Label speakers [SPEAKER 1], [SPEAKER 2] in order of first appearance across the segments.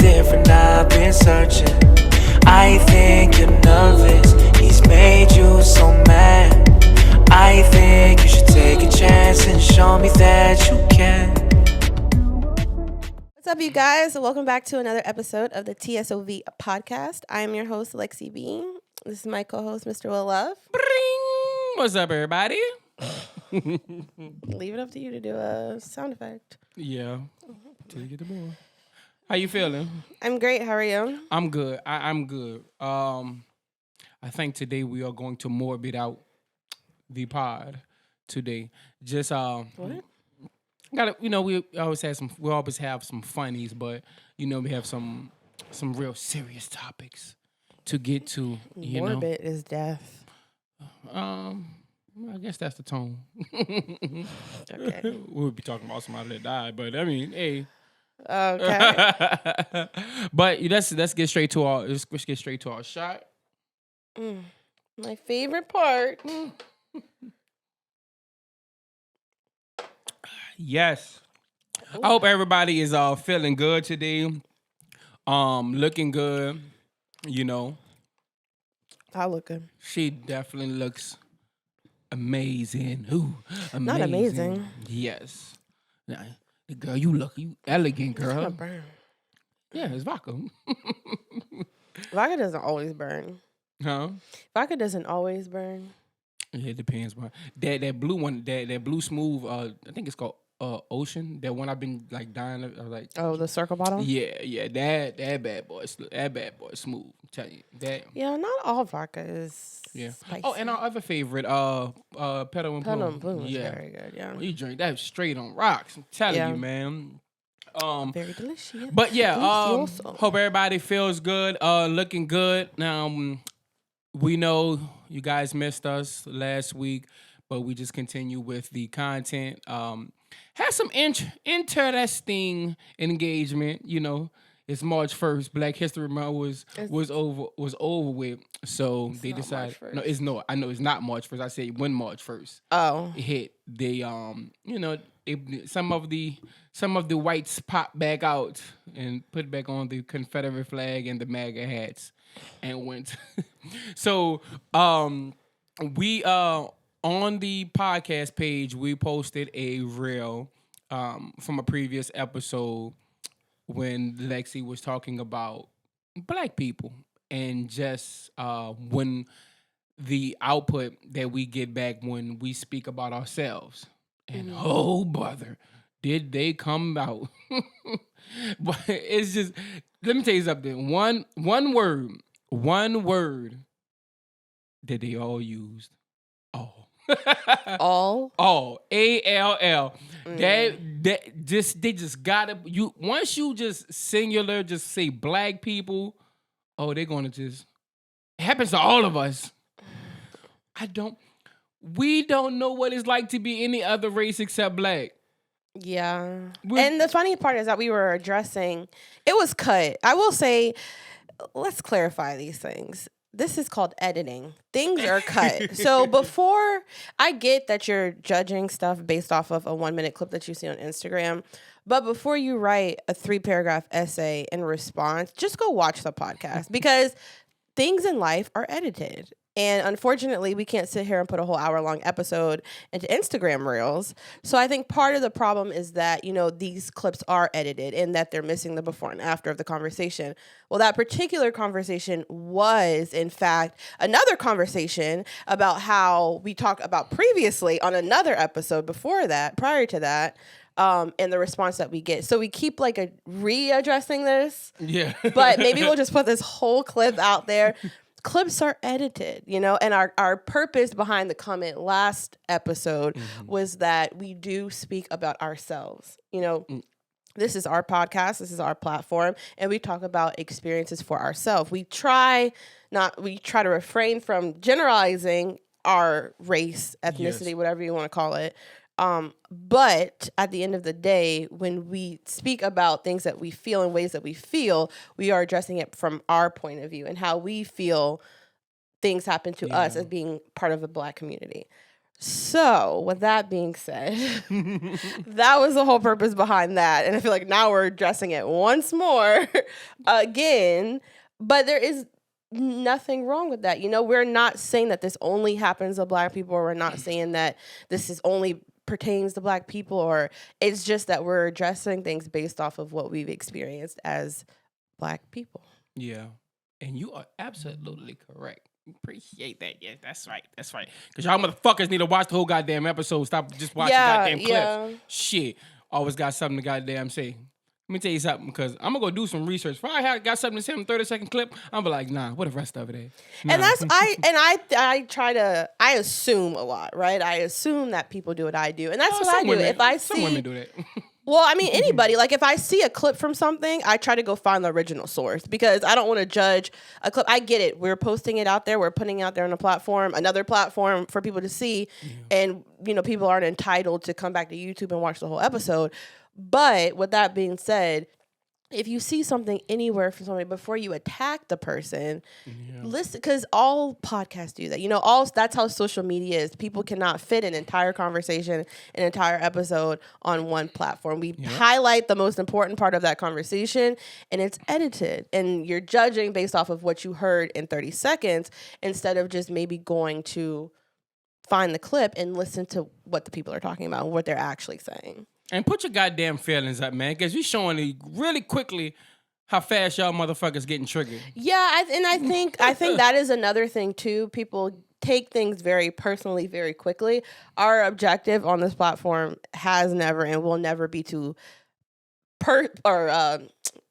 [SPEAKER 1] different, I've been searching. I think you're nervous, he's made you so mad. I think you should take a chance and show me that you can.
[SPEAKER 2] What's up, you guys? Welcome back to another episode of the TSOV podcast. I am your host, Lexi B. This is my co-host, Mr. Will Love.
[SPEAKER 3] What's up, everybody?
[SPEAKER 2] Leave it up to you to do a sound effect.
[SPEAKER 3] Yeah. Till you get the ball. How you feeling?
[SPEAKER 2] I'm great. How are you?
[SPEAKER 3] I'm good. I'm good. I think today we are going to morbid out the pod today. Just
[SPEAKER 2] What?
[SPEAKER 3] gotta we always have some funnies, but we have some real serious topics to get to.
[SPEAKER 2] Morbid is death.
[SPEAKER 3] I guess that's the tone.
[SPEAKER 2] Okay.
[SPEAKER 3] We'll be talking about somebody that died, but I mean, hey.
[SPEAKER 2] Okay.
[SPEAKER 3] But let's get straight to our shot.
[SPEAKER 2] My favorite part.
[SPEAKER 3] Yes. I hope everybody is feeling good today. Looking good.
[SPEAKER 2] I'll look good.
[SPEAKER 3] She definitely looks amazing. Ooh, amazing.
[SPEAKER 2] Not amazing.
[SPEAKER 3] Yes. Nah, girl, you elegant,
[SPEAKER 2] It's gonna
[SPEAKER 3] girl.
[SPEAKER 2] burn.
[SPEAKER 3] Yeah, it's vodka.
[SPEAKER 2] Vodka doesn't always burn.
[SPEAKER 3] Huh?
[SPEAKER 2] Vodka doesn't always burn.
[SPEAKER 3] Yeah, it depends, bro. That blue one, that blue smooth, I think it's called Ocean. That one I've been like dying. I was like,
[SPEAKER 2] Oh, the circle bottle?
[SPEAKER 3] yeah, that bad boy, smooth. I'm telling you that.
[SPEAKER 2] Yeah, not all vodka is spicy.
[SPEAKER 3] Oh, and our other favorite, Pedal and
[SPEAKER 2] Pedal
[SPEAKER 3] Bloom.
[SPEAKER 2] and Bloom is
[SPEAKER 3] Yeah,
[SPEAKER 2] very good, yeah.
[SPEAKER 3] you drink that straight on rocks. I'm telling
[SPEAKER 2] Yeah.
[SPEAKER 3] you, man.
[SPEAKER 2] Very delicious.
[SPEAKER 3] But yeah,
[SPEAKER 2] Delicioso.
[SPEAKER 3] hope everybody feels good, looking good. Now, we know you guys missed us last week, but we just continue with the content. Had some interesting engagement. It's March 1st. Black History Month was over with. So they
[SPEAKER 2] not
[SPEAKER 3] decided.
[SPEAKER 2] March 1st.
[SPEAKER 3] No, it's not. I know it's not March 1st. I said when March 1st
[SPEAKER 2] Oh.
[SPEAKER 3] hit, they some of the whites popped back out and put back on the Confederate flag and the MAGA hats and went. So we on the podcast page we posted a reel from a previous episode when Lexi was talking about black people and just when the output that we get back when we speak about ourselves. And oh, brother, did they come out? But it's just, let me tell you something. One word that they all used. All.
[SPEAKER 2] All?
[SPEAKER 3] All. ALL. They just gotta once you just singular, just say black people, they're gonna just, it happens to all of us. We don't know what it's like to be any other race except black.
[SPEAKER 2] Yeah. And the funny part is that we were addressing, it was cut. I will say, let's clarify these things. This is called editing. Things are cut. So before, I get that you're judging stuff based off of a 1-minute clip that you see on Instagram, but before you write a 3-paragraph essay in response, just go watch the podcast because things in life are edited. And unfortunately, we can't sit here and put a whole hour-long episode into Instagram Reels. So I think part of the problem is that, these clips are edited and that they're missing the before and after of the conversation. Well, that particular conversation was, in fact, another conversation about how we talked about previously on another episode prior to that, and the response that we get. So we keep readdressing this.
[SPEAKER 3] Yeah.
[SPEAKER 2] But maybe we'll just put this whole clip out there. Clips are edited, and our purpose behind the comment last episode was that we do speak about ourselves. This is our podcast, this is our platform, and we talk about experiences for ourselves. We try to refrain from generalizing our race, ethnicity, whatever you want to call it. But at the end of the day, when we speak about things that we feel in ways that we feel, we are addressing it from our point of view and how we feel things happen to us as being part of the Black community. So, with that being said, that was the whole purpose behind that. And I feel like now we're addressing it once more again. But there is nothing wrong with that. You know, we're not saying that this only happens to Black people, or we're not saying that this is only pertains to Black people, or it's just that we're addressing things based off of what we've experienced as Black people.
[SPEAKER 3] Yeah. And you are absolutely correct. Appreciate that. Yeah, that's right. That's right. Because y'all motherfuckers need to watch the whole goddamn episode. Stop just watching goddamn clips.
[SPEAKER 2] Yeah.
[SPEAKER 3] Shit. Always got something to goddamn say. Let me tell you something, because I'm going to go do some research. If I got something to say in a 30-second clip, I'm be like, nah, what the rest of it is? Nah.
[SPEAKER 2] And that's, I assume a lot, right? I assume that people do what I do. And that's what I do. If I see.
[SPEAKER 3] Some women do that.
[SPEAKER 2] Well, I mean, anybody. Like, if I see a clip from something, I try to go find the original source, because I don't want to judge a clip. I get it. We're posting it out there. We're putting it out there on a platform, another platform for people to see. Yeah. And, you know, people aren't entitled to come back to YouTube and watch the whole episode. But with that being said, if you see something anywhere from somebody, before you attack the person, listen, because all podcasts do that. You know, that's how social media is. People cannot fit an entire conversation, an entire episode on one platform. We highlight the most important part of that conversation, and it's edited. And you're judging based off of what you heard in 30 seconds, instead of just maybe going to find the clip and listen to what the people are talking about and what they're actually saying.
[SPEAKER 3] And put your goddamn feelings up, man, because you're showing really quickly how fast y'all motherfuckers getting triggered.
[SPEAKER 2] Yeah, I think that is another thing too. People take things very personally, very quickly. Our objective on this platform has never and will never be to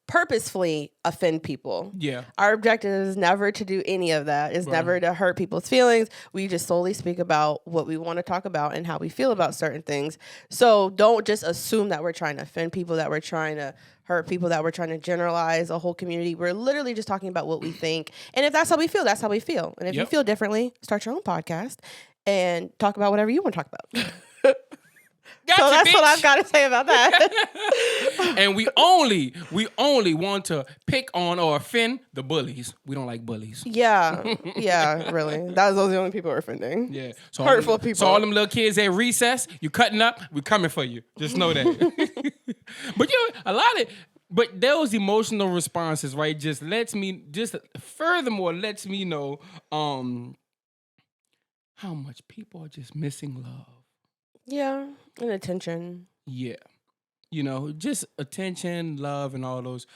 [SPEAKER 2] purposefully offend people.
[SPEAKER 3] Yeah.
[SPEAKER 2] Our objective is never to do any of that. It's never to hurt people's feelings. We just solely speak about what we want to talk about and how we feel about certain things. So don't just assume that we're trying to offend people, that we're trying to hurt people, that we're trying to generalize a whole community. We're literally just talking about what we think. And if that's how we feel, that's how we feel. And if you feel differently, start your own podcast and talk about whatever you want to talk about.
[SPEAKER 3] Gotcha,
[SPEAKER 2] so that's
[SPEAKER 3] bitch.
[SPEAKER 2] what I've got to say about that.
[SPEAKER 3] And we only want to pick on or offend the bullies. We don't like bullies.
[SPEAKER 2] Yeah, really. Those are the only people we're offending.
[SPEAKER 3] Yeah,
[SPEAKER 2] so hurtful people.
[SPEAKER 3] So all them little kids at recess, you cutting up, we coming for you. Just know that. But those emotional responses, right? Furthermore lets me know how much people are just missing love.
[SPEAKER 2] Yeah, and attention.
[SPEAKER 3] Yeah. You know, just attention, love, and all those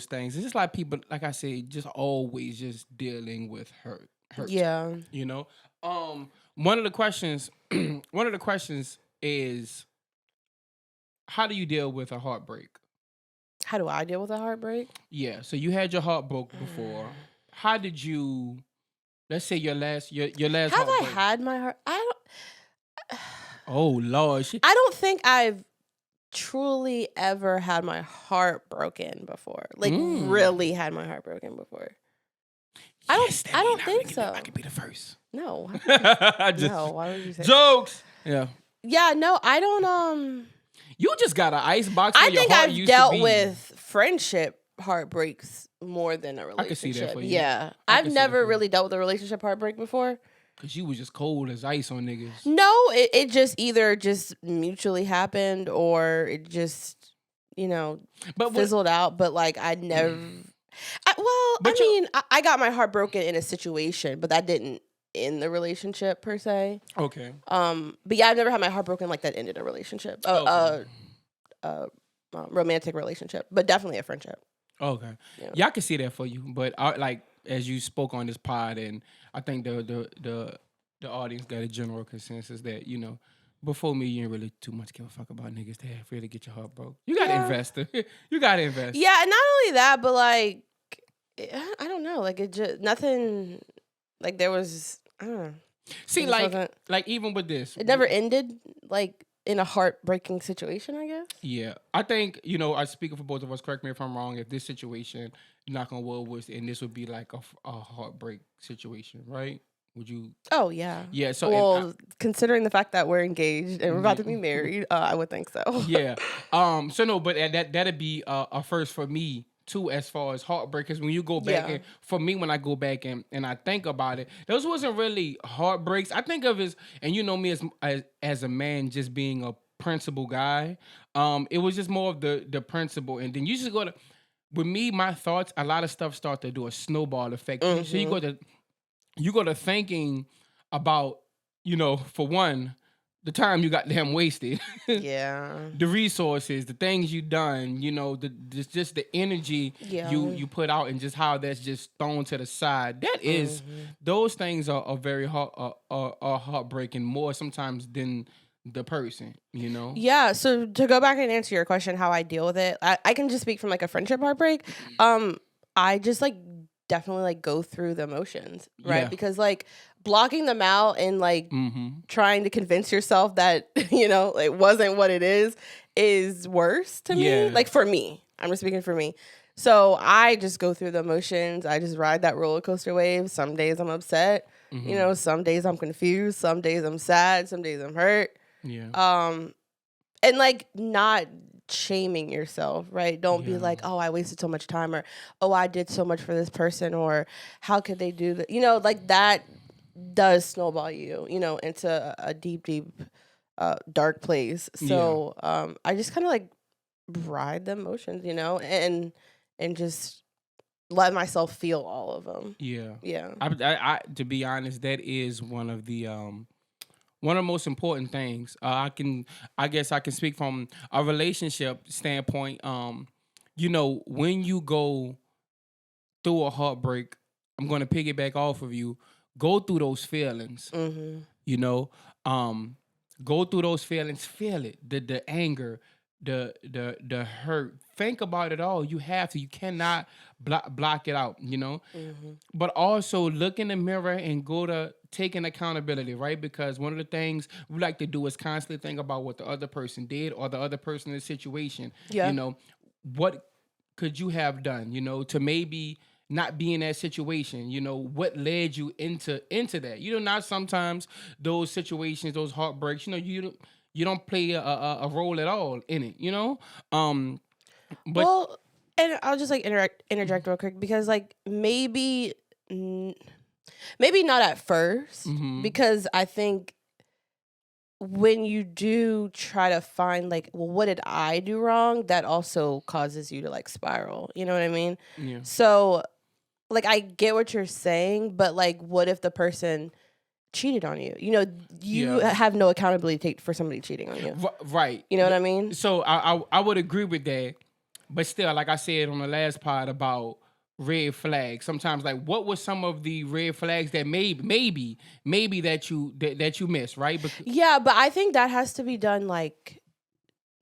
[SPEAKER 3] things. It's just like people, like I say, just always just dealing with hurt.
[SPEAKER 2] Yeah.
[SPEAKER 3] You know? One of the questions is, how do you deal with a heartbreak?
[SPEAKER 2] How do I deal with a heartbreak?
[SPEAKER 3] Yeah. So you had your heart broke before. How did you, let's say your last
[SPEAKER 2] Have
[SPEAKER 3] heartbreak.
[SPEAKER 2] I had my heart?
[SPEAKER 3] Oh, Lord.
[SPEAKER 2] I don't think I've truly ever had my heart broken before. Like, really had my heart broken before.
[SPEAKER 3] Yes,
[SPEAKER 2] I don't think so.
[SPEAKER 3] I could be the first.
[SPEAKER 2] No.
[SPEAKER 3] No,
[SPEAKER 2] why would you say
[SPEAKER 3] jokes? That? Yeah.
[SPEAKER 2] Yeah, no, I don't,
[SPEAKER 3] You just got an ice box where
[SPEAKER 2] I
[SPEAKER 3] your
[SPEAKER 2] think
[SPEAKER 3] heart
[SPEAKER 2] I've
[SPEAKER 3] used
[SPEAKER 2] dealt
[SPEAKER 3] to be.
[SPEAKER 2] with friendship heartbreaks more than a relationship.
[SPEAKER 3] I can see that for you.
[SPEAKER 2] Yeah. I've never really dealt with a relationship heartbreak before.
[SPEAKER 3] Because you was just cold as ice on niggas.
[SPEAKER 2] No, it just either just mutually happened or it just, fizzled out. But like I never. I got my heart broken in a situation, but that didn't end the relationship per se.
[SPEAKER 3] Okay.
[SPEAKER 2] But yeah, I've never had my heart broken like that ended a relationship. Romantic relationship, but definitely a friendship.
[SPEAKER 3] Okay. Yeah, I can see that for you. But as you spoke on this pod, and I think the audience got a general consensus that, before me, you didn't really too much give a fuck about niggas that really get your heart broke. You got to invest. You got to invest.
[SPEAKER 2] Yeah, and not only that, but like, I don't know. Like, it just, nothing, like there was, I don't know.
[SPEAKER 3] See, like even with this.
[SPEAKER 2] It never ended, like, in a heartbreaking situation, I guess.
[SPEAKER 3] Yeah. I think, I speak for both of us, correct me if I'm wrong, if this situation, knock on wood, and this would be like a heartbreak situation, right? Would you?
[SPEAKER 2] Oh, yeah.
[SPEAKER 3] Yeah. So,
[SPEAKER 2] considering the fact that we're engaged and we're about to be married, I would think so.
[SPEAKER 3] Yeah. So no, but that'd be a first for me too, as far as heartbreak. Because when you go back, and for me, when I go back and I think about it, those wasn't really heartbreaks. I think of as, and you know me as a man, just being a principle guy. It was just more of the principle, and then you just go to. With me, my thoughts, a lot of stuff start to do a snowball effect. So you go to thinking about, for one, the time you got damn wasted.
[SPEAKER 2] Yeah.
[SPEAKER 3] The resources, the things you done, just the energy you put out, and just how that's just thrown to the side. That is, those things are very are heartbreaking more sometimes than the person.
[SPEAKER 2] Yeah. So to go back and answer your question, how I deal with it, I can just speak from like a friendship heartbreak. I just like definitely like go through the emotions, right?
[SPEAKER 3] Yeah.
[SPEAKER 2] Because like blocking them out and like trying to convince yourself that it wasn't what it is worse to me. Like for me, I'm just speaking for me. So I just go through the emotions. I just ride that roller coaster wave. Some days I'm upset. Some days I'm confused. Some days I'm sad. Some days I'm hurt.
[SPEAKER 3] Yeah.
[SPEAKER 2] And like not shaming yourself, right? Don't be like, oh, I wasted so much time, or oh, I did so much for this person, or how could they do that? Like that does snowball you, into a deep, dark place. So I just kind of like ride the emotions, and just let myself feel all of them.
[SPEAKER 3] Yeah. I to be honest, that is one of the most important things. I guess I can speak from a relationship standpoint. When you go through a heartbreak, I'm going to piggyback off of you. Go through those feelings. Go through those feelings. Feel it. The anger, the hurt. Think about it all. You have to. You cannot block it out. But also look in the mirror and go to taking accountability, right? Because one of the things we like to do is constantly think about what the other person did or the other person in the situation.
[SPEAKER 2] Yeah.
[SPEAKER 3] What could you have done? To maybe not be in that situation. What led you into that? Not sometimes those situations, those heartbreaks. You don't play a role at all in it. But
[SPEAKER 2] well, and I'll just like interject real quick, because like maybe not at first, because I think when you do try to find like, well, what did I do wrong? That also causes you to like spiral. You know what I mean?
[SPEAKER 3] Yeah.
[SPEAKER 2] So like I get what you're saying, but like what if the person cheated on you? You have no accountability for somebody cheating on you.
[SPEAKER 3] Right.
[SPEAKER 2] You know what I mean?
[SPEAKER 3] So I would agree with that. But still, like I said on the last part about red flags, sometimes like what were some of the red flags that maybe that you missed, right?
[SPEAKER 2] Yeah, but I think that has to be done like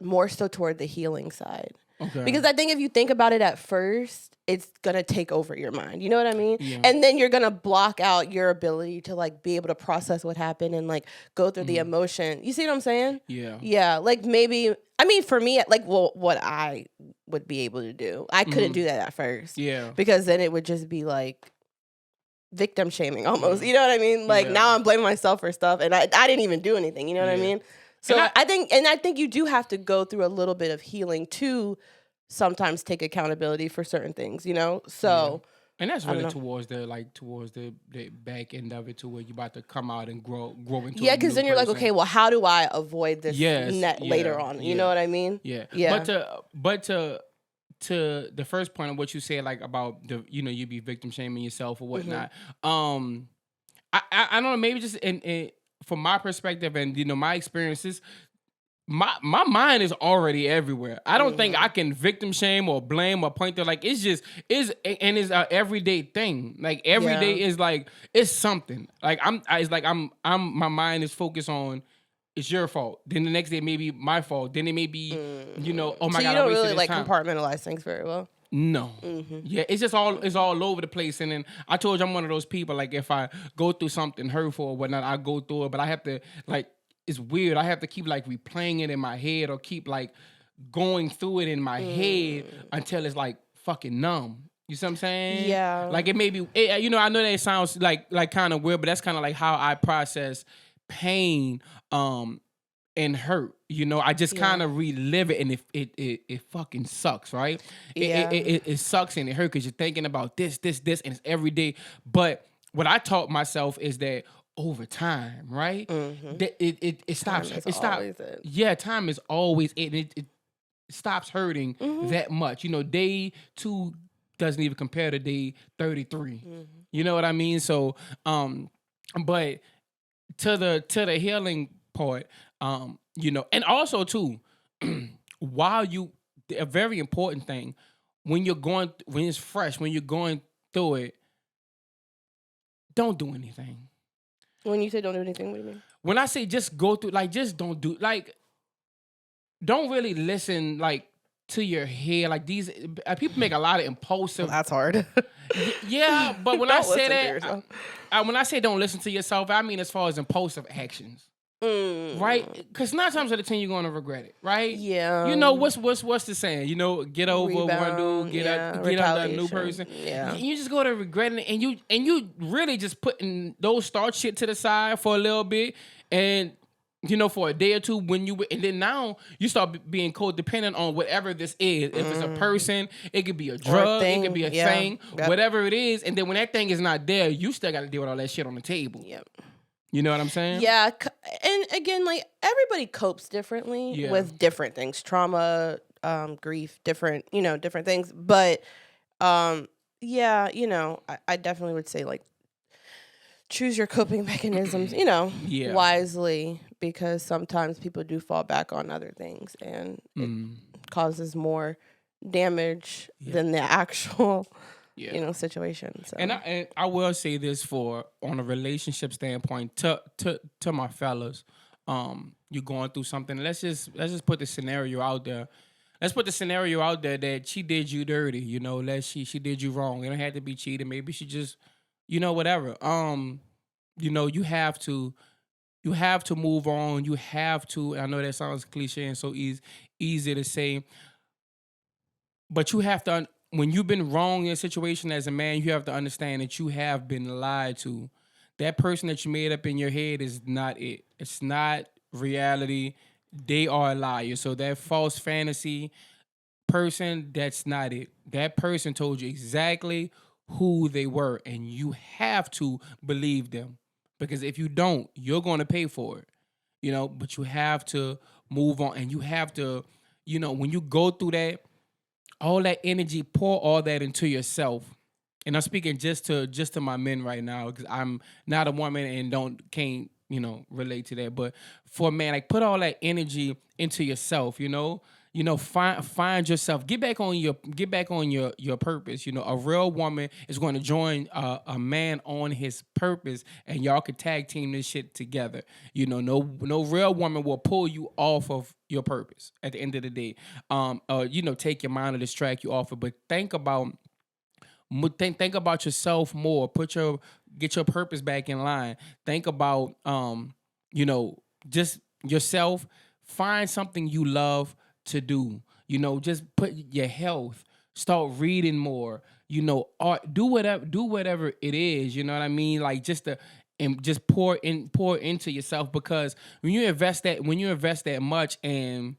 [SPEAKER 2] more so toward the healing side.
[SPEAKER 3] Okay.
[SPEAKER 2] Because I think if you think about it at first, it's gonna take over your mind. You know what I mean?
[SPEAKER 3] Yeah.
[SPEAKER 2] And then you're gonna block out your ability to like be able to process what happened and like go through the emotion. You see what I'm saying?
[SPEAKER 3] Yeah.
[SPEAKER 2] Yeah. Like maybe, I mean, for me, like, well, what I would be able to do, I couldn't do that at first.
[SPEAKER 3] Yeah.
[SPEAKER 2] Because then it would just be like victim shaming almost. You know what I mean? Like now I'm blaming myself for stuff, and I didn't even do anything. You know what I mean? So I think you do have to go through a little bit of healing to sometimes take accountability for certain things, So
[SPEAKER 3] and that's really towards the back end of it, to where you about to come out and grow into
[SPEAKER 2] because then you're like, okay, well, how do I avoid this later on? You know what I mean?
[SPEAKER 3] Yeah.
[SPEAKER 2] Yeah.
[SPEAKER 3] But to the first point of what you said, like about you be victim shaming yourself or whatnot. I don't know, maybe just in from my perspective and my experiences, my mind is already everywhere. I don't think I can victim shame or blame or point to, like, it's an everyday thing. Like every day is like it's something. Like my mind is focused on it's your fault. Then the next day may be my fault. Then it may be oh my
[SPEAKER 2] so
[SPEAKER 3] god.
[SPEAKER 2] You don't
[SPEAKER 3] I wasted
[SPEAKER 2] really
[SPEAKER 3] this
[SPEAKER 2] like
[SPEAKER 3] time.
[SPEAKER 2] compartmentalize things very well.
[SPEAKER 3] No. Yeah, it's just all over the place. And then I told you I'm one of those people, like if I go through something hurtful or whatnot, I go through it, but I have to like, it's weird. I have to keep like replaying it in my head or keep like going through it in my head until it's like fucking numb. You see what I'm saying?
[SPEAKER 2] Yeah.
[SPEAKER 3] Like it may be, I know that it sounds like kind of weird, but that's kind of like how I process pain. and hurt. You know, I just kind of relive it, and it fucking sucks, right?
[SPEAKER 2] Yeah.
[SPEAKER 3] It sucks and it hurt because you're thinking about this, and it's every day. But what I taught myself is that over time, right? That it stops.
[SPEAKER 2] Time is
[SPEAKER 3] It stops.
[SPEAKER 2] always it.
[SPEAKER 3] Yeah, time is always it. And it stops hurting that much. You know, day 2 doesn't even compare to day 33. You know what I mean? So, but to the healing part, you know, and also too, while a very important thing when it's fresh, when you're going through it, don't do anything.
[SPEAKER 2] When you say don't do anything, what do you mean?
[SPEAKER 3] When I say just go through, like, just don't do, like, don't really listen, like, to your head. Like, these people make a lot of impulsive.
[SPEAKER 2] Well, that's hard.
[SPEAKER 3] Yeah, but when I say
[SPEAKER 2] that,
[SPEAKER 3] when I say don't listen to yourself, I mean as far as impulsive actions. Right? Because 9 times out of 10 you're gonna regret it, right?
[SPEAKER 2] Yeah.
[SPEAKER 3] You know what's the saying? You know, get over one dude, get under a new person.
[SPEAKER 2] Yeah.
[SPEAKER 3] You just go to regretting it, and you really just putting those start shit to the side for a little bit, and you know, for a day or two, and then now you start being codependent on whatever this is. If it's a person, it could be a drug, it could be a thing, whatever it is. And then when that thing is not there, you still got to deal with all that shit on the table.
[SPEAKER 2] Yep.
[SPEAKER 3] You know what I'm saying?
[SPEAKER 2] Yeah. And again, like, everybody copes differently with different things. Trauma, grief, different things. But, yeah, you know, I definitely would say, like, choose your coping mechanisms, you know, wisely, because sometimes people do fall back on other things, and it causes more damage than the actual you know, situation. So.
[SPEAKER 3] And I will say this on a relationship standpoint to my fellas, you're going through something. Let's just put the scenario out there. Let's put the scenario out there that she did you dirty. You know, she did you wrong. It don't have to be cheating. Maybe she just, you know, whatever. You know, you have to move on. You have to. I know that sounds cliche and so easy to say, but you have to. When you've been wrong in a situation as a man, you have to understand that you have been lied to. That person that you made up in your head is not it. It's not reality. They are a liar. So that false fantasy person, that's not it. That person told you exactly who they were, and you have to believe them. Because if you don't, you're going to pay for it. You know, but you have to move on, and you have to, you know, when you go through that, all that energy, pour all that into yourself. And I'm speaking just to my men right now, because I'm not a woman and can't, you know, relate to that. But for a man, like, put all that energy into yourself, you know, find yourself, get back on your purpose. You know, a real woman is going to join a man on his purpose, and y'all could tag team this shit together. You know, no real woman will pull you off of your purpose at the end of the day. You know, take your mind or distract you off it, but think about yourself more. Get your purpose back in line. Think about you know, just yourself. Find something you love to do. You know, just put your health. Start reading more. You know, art. Do whatever it is. You know what I mean? Like, just pour into yourself, because when you invest that much and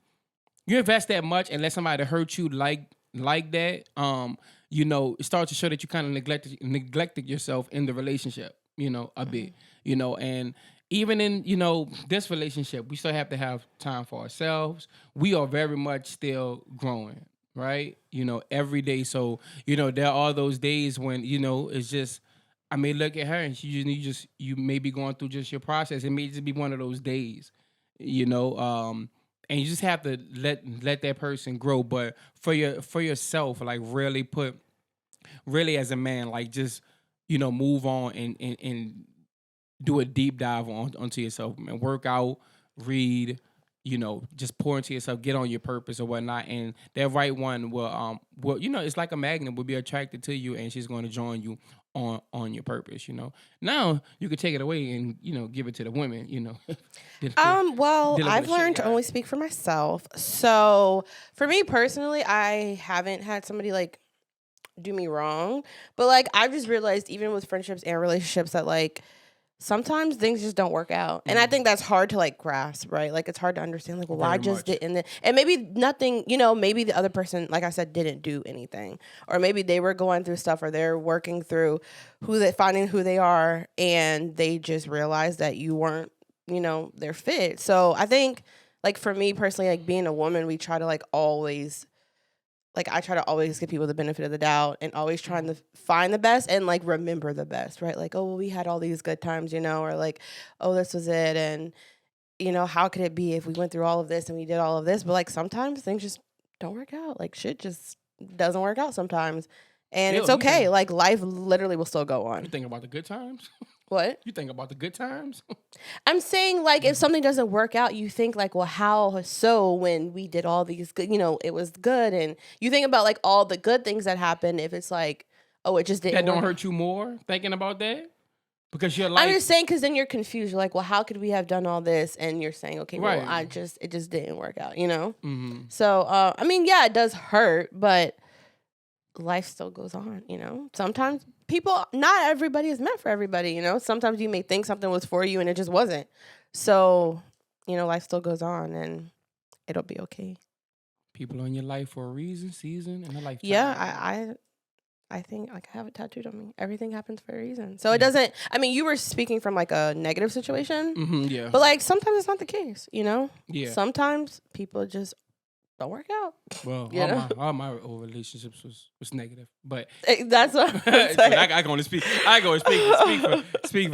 [SPEAKER 3] let somebody hurt you like that, you know, it starts to show that you kind of neglected yourself in the relationship, you know, a bit, you know. And even in, you know, this relationship, we still have to have time for ourselves. We are very much still growing, right? You know, every day. So, you know, there are those days when, you know, it's just, I may look at her and you may be going through just your process. It may just be one of those days, you know, and you just have to let that person grow. But for yourself, like, really as a man, like, just, you know, move on and do a deep dive onto yourself, man. Work out, read, you know, just pour into yourself, get on your purpose or whatnot, and that right one will you know, it's like a magnet, will be attracted to you, and she's going to join you on your purpose, you know. Now you could take it away and, you know, give it to the women, you know.
[SPEAKER 2] Well, I've learned to only speak for myself. So for me personally, I haven't had somebody, like, do me wrong, but, like, I've just realized, even with friendships and relationships, that, like, sometimes things just don't work out. And I think that's hard to like grasp, right? Like it's hard to understand like, well, why just didn't and maybe nothing, maybe the other person, like I said, didn't do anything. Or maybe they were going through stuff or they're working through finding who they are and they just realized that you weren't, their fit. So I think like for me personally, like being a woman, we try to like always I try to always give people the benefit of the doubt and always trying to find the best and like remember the best, right? Like, oh, well, we had all these good times, or like, oh, this was it. And, how could it be if we went through all of this and we did all of this? But like sometimes things just don't work out. Like shit just doesn't work out sometimes. And it's okay. Like life literally will still go on.
[SPEAKER 3] You think about the good times?
[SPEAKER 2] What?
[SPEAKER 3] You think about the good times?
[SPEAKER 2] I'm saying like if something doesn't work out, you think like, well, how so when we did all these good, it was good. And you think about like all the good things that happened. If it's like, oh, it just didn't
[SPEAKER 3] That don't
[SPEAKER 2] work.
[SPEAKER 3] hurt you more thinking about that? Because you're like,
[SPEAKER 2] I'm just saying, because then you're confused. You're like, well, how could we have done all this? And you're saying, okay, well, it just didn't work out,
[SPEAKER 3] Mm-hmm.
[SPEAKER 2] So, I mean, yeah, it does hurt, but life still goes on, Sometimes not everybody is meant for everybody, Sometimes you may think something was for you and it just wasn't. So, life still goes on and it'll be okay.
[SPEAKER 3] People in your life for a reason, season, and a lifetime.
[SPEAKER 2] Yeah, I think like I have it tattooed on me. Everything happens for a reason. So it doesn't, I mean, you were speaking from like a negative situation.
[SPEAKER 3] Mm-hmm, yeah.
[SPEAKER 2] But like sometimes it's not the case,
[SPEAKER 3] Yeah.
[SPEAKER 2] Sometimes people just don't work out.
[SPEAKER 3] Well, all my old relationships was negative, but
[SPEAKER 2] that's what I'm saying.
[SPEAKER 3] So I can only speak for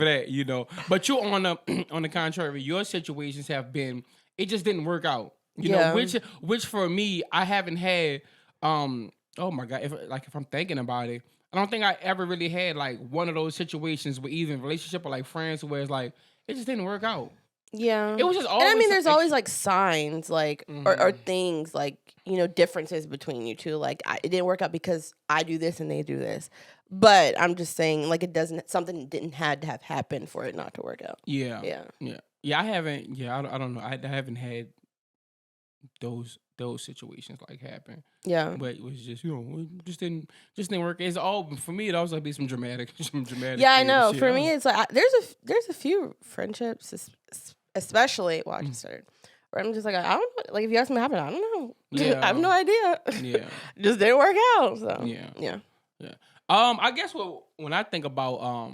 [SPEAKER 3] that, But you on the contrary, your situations have been, it just didn't work out, which for me I haven't had. Oh my God, if I'm thinking about it, I don't think I ever really had like one of those situations with either relationship or like friends where it's like it just didn't work out.
[SPEAKER 2] Yeah.
[SPEAKER 3] It was just always.
[SPEAKER 2] And I mean, there's always like signs, like, or things like, differences between you two. Like, it didn't work out because I do this and they do this. But I'm just saying, like, something didn't have to have happened for it not to work out.
[SPEAKER 3] Yeah. I haven't. Yeah, I don't know. I haven't had those situations like happen.
[SPEAKER 2] Yeah.
[SPEAKER 3] But it was just, it just didn't work. It's all for me. It always like be some dramatic.
[SPEAKER 2] Yeah, I know. For me, it's like there's a few friendships, especially I just started, where I'm just like, I don't know. Like if you ask me what happened, I don't know.
[SPEAKER 3] Yeah.
[SPEAKER 2] I have no idea.
[SPEAKER 3] Yeah.
[SPEAKER 2] Just didn't work out. So yeah.
[SPEAKER 3] I guess when I think about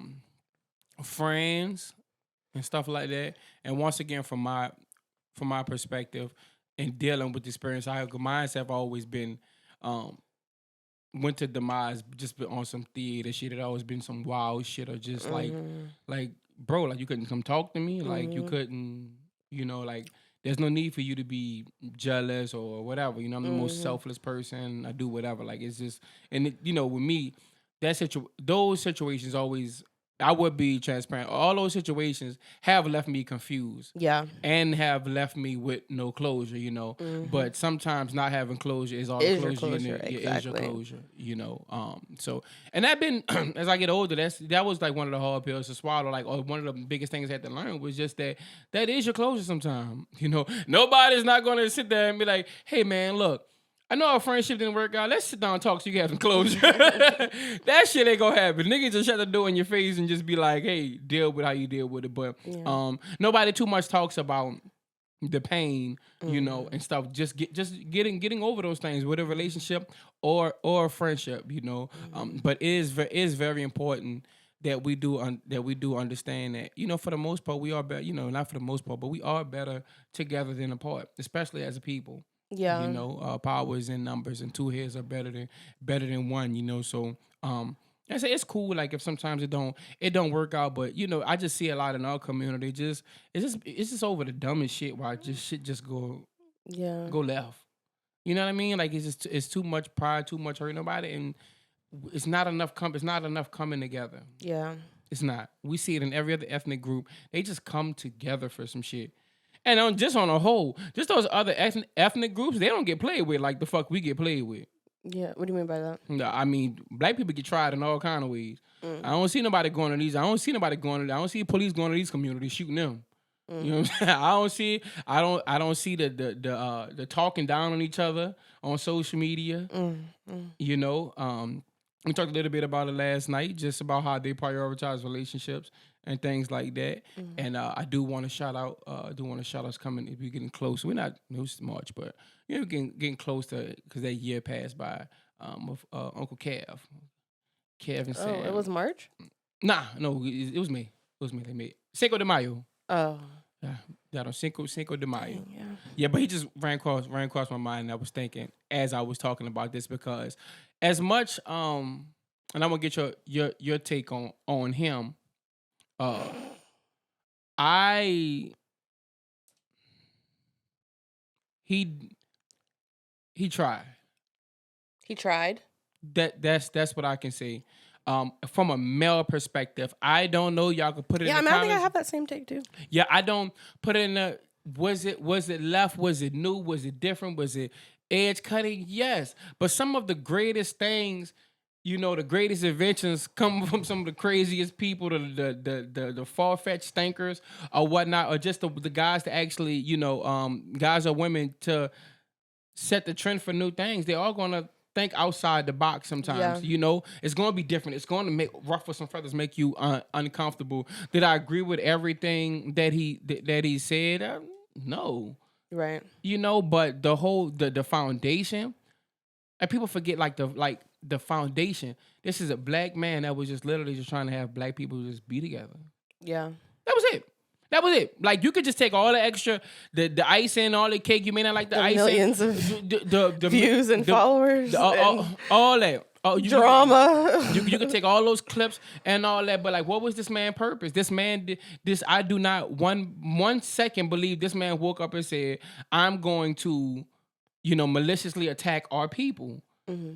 [SPEAKER 3] friends and stuff like that, and once again from my perspective and dealing with the experience, mine have always been went to demise just on some theater shit. It always been some wild shit or just like bro, like you couldn't come talk to me, like you couldn't, like there's no need for you to be jealous or whatever. I'm the most selfless person. I do whatever. Like it's just, and with me, those situations always. I would be transparent. All those situations have left me confused.
[SPEAKER 2] Yeah.
[SPEAKER 3] And have left me with no closure, But sometimes not having closure is all the closure you need. Exactly. Is your closure, So, and that been, as I get older, that was like one of the hard pills to swallow. Like, one of the biggest things I had to learn was just that is your closure sometimes. Nobody's not going to sit there and be like, hey, man, look. I know our friendship didn't work out. Let's sit down and talk so you can have some closure. That shit ain't gonna happen. Niggas just shut the door in your face and just be like, hey, deal with how you deal with it. But nobody too much talks about the pain, and stuff. Just getting over those things with a relationship or a friendship, But it is very important that we do understand that, for the most part, we are better, not for the most part, but we are better together than apart, especially as a people.
[SPEAKER 2] Yeah.
[SPEAKER 3] Power is in numbers, and two heads are better than one. So I say it's cool. Like if sometimes it don't work out, but I just see a lot in our community. It's just over the dumbest shit where shit just go left. You know what I mean? Like it's too much pride, too much hurt nobody, and it's not enough coming together.
[SPEAKER 2] Yeah.
[SPEAKER 3] It's not. We see it in every other ethnic group. They just come together for some shit. And on a whole, just those other ethnic groups, they don't get played with like the fuck we get played with.
[SPEAKER 2] Yeah, what do you mean by that?
[SPEAKER 3] No, I mean, black people get tried in all kind of ways. I don't see nobody going to these. I don't see police going to these communities shooting them. You know what I'm saying? I don't see the talking down on each other on social media. we talked a little bit about it last night, just about how they prioritize relationships and things like that. And I do want to shout out. Us coming. If we're getting close, we're not March, but getting close to because that year passed by. With Uncle Kev and Sam.
[SPEAKER 2] Oh, it was March?
[SPEAKER 3] Nah, no, it was me. It was me. They made Cinco de Mayo.
[SPEAKER 2] Oh.
[SPEAKER 3] Yeah, on Cinco de Mayo.
[SPEAKER 2] Dang, yeah.
[SPEAKER 3] Yeah, but he just ran across my mind, and I was thinking as I was talking about this because as much and I'm gonna get your take on him. He tried.
[SPEAKER 2] He tried.
[SPEAKER 3] That's what I can say. From a male perspective, I don't know. Y'all can put it.
[SPEAKER 2] Yeah,
[SPEAKER 3] in the
[SPEAKER 2] I think I
[SPEAKER 3] comments.
[SPEAKER 2] have that same take too.
[SPEAKER 3] Yeah, I don't put it in the. Was it left? Was it new? Was it different? Was it edge cutting? Yes, but some of the greatest things, the greatest inventions come from some of the craziest people, the far fetched thinkers or whatnot, or just the guys that actually, guys or women to set the trend for new things. They're all gonna think outside the box sometimes.
[SPEAKER 2] Yeah.
[SPEAKER 3] It's going to be different. It's going to make ruffle some feathers, make you uncomfortable. Did I agree with everything that he said? No.
[SPEAKER 2] Right.
[SPEAKER 3] But the whole the foundation, and people forget the foundation. This is a black man that was just literally just trying to have black people just be together.
[SPEAKER 2] Yeah.
[SPEAKER 3] That was it. That was it. Like, you could just take all the extra, the icing, all the cake. You may not like the icing.
[SPEAKER 2] Millions of
[SPEAKER 3] the
[SPEAKER 2] views and followers.
[SPEAKER 3] All that.
[SPEAKER 2] Drama.
[SPEAKER 3] You could take all those clips and all that, but like, what was this man's purpose? This man did this. I do not one second believe this man woke up and said, I'm going to, maliciously attack our people. Mm-hmm.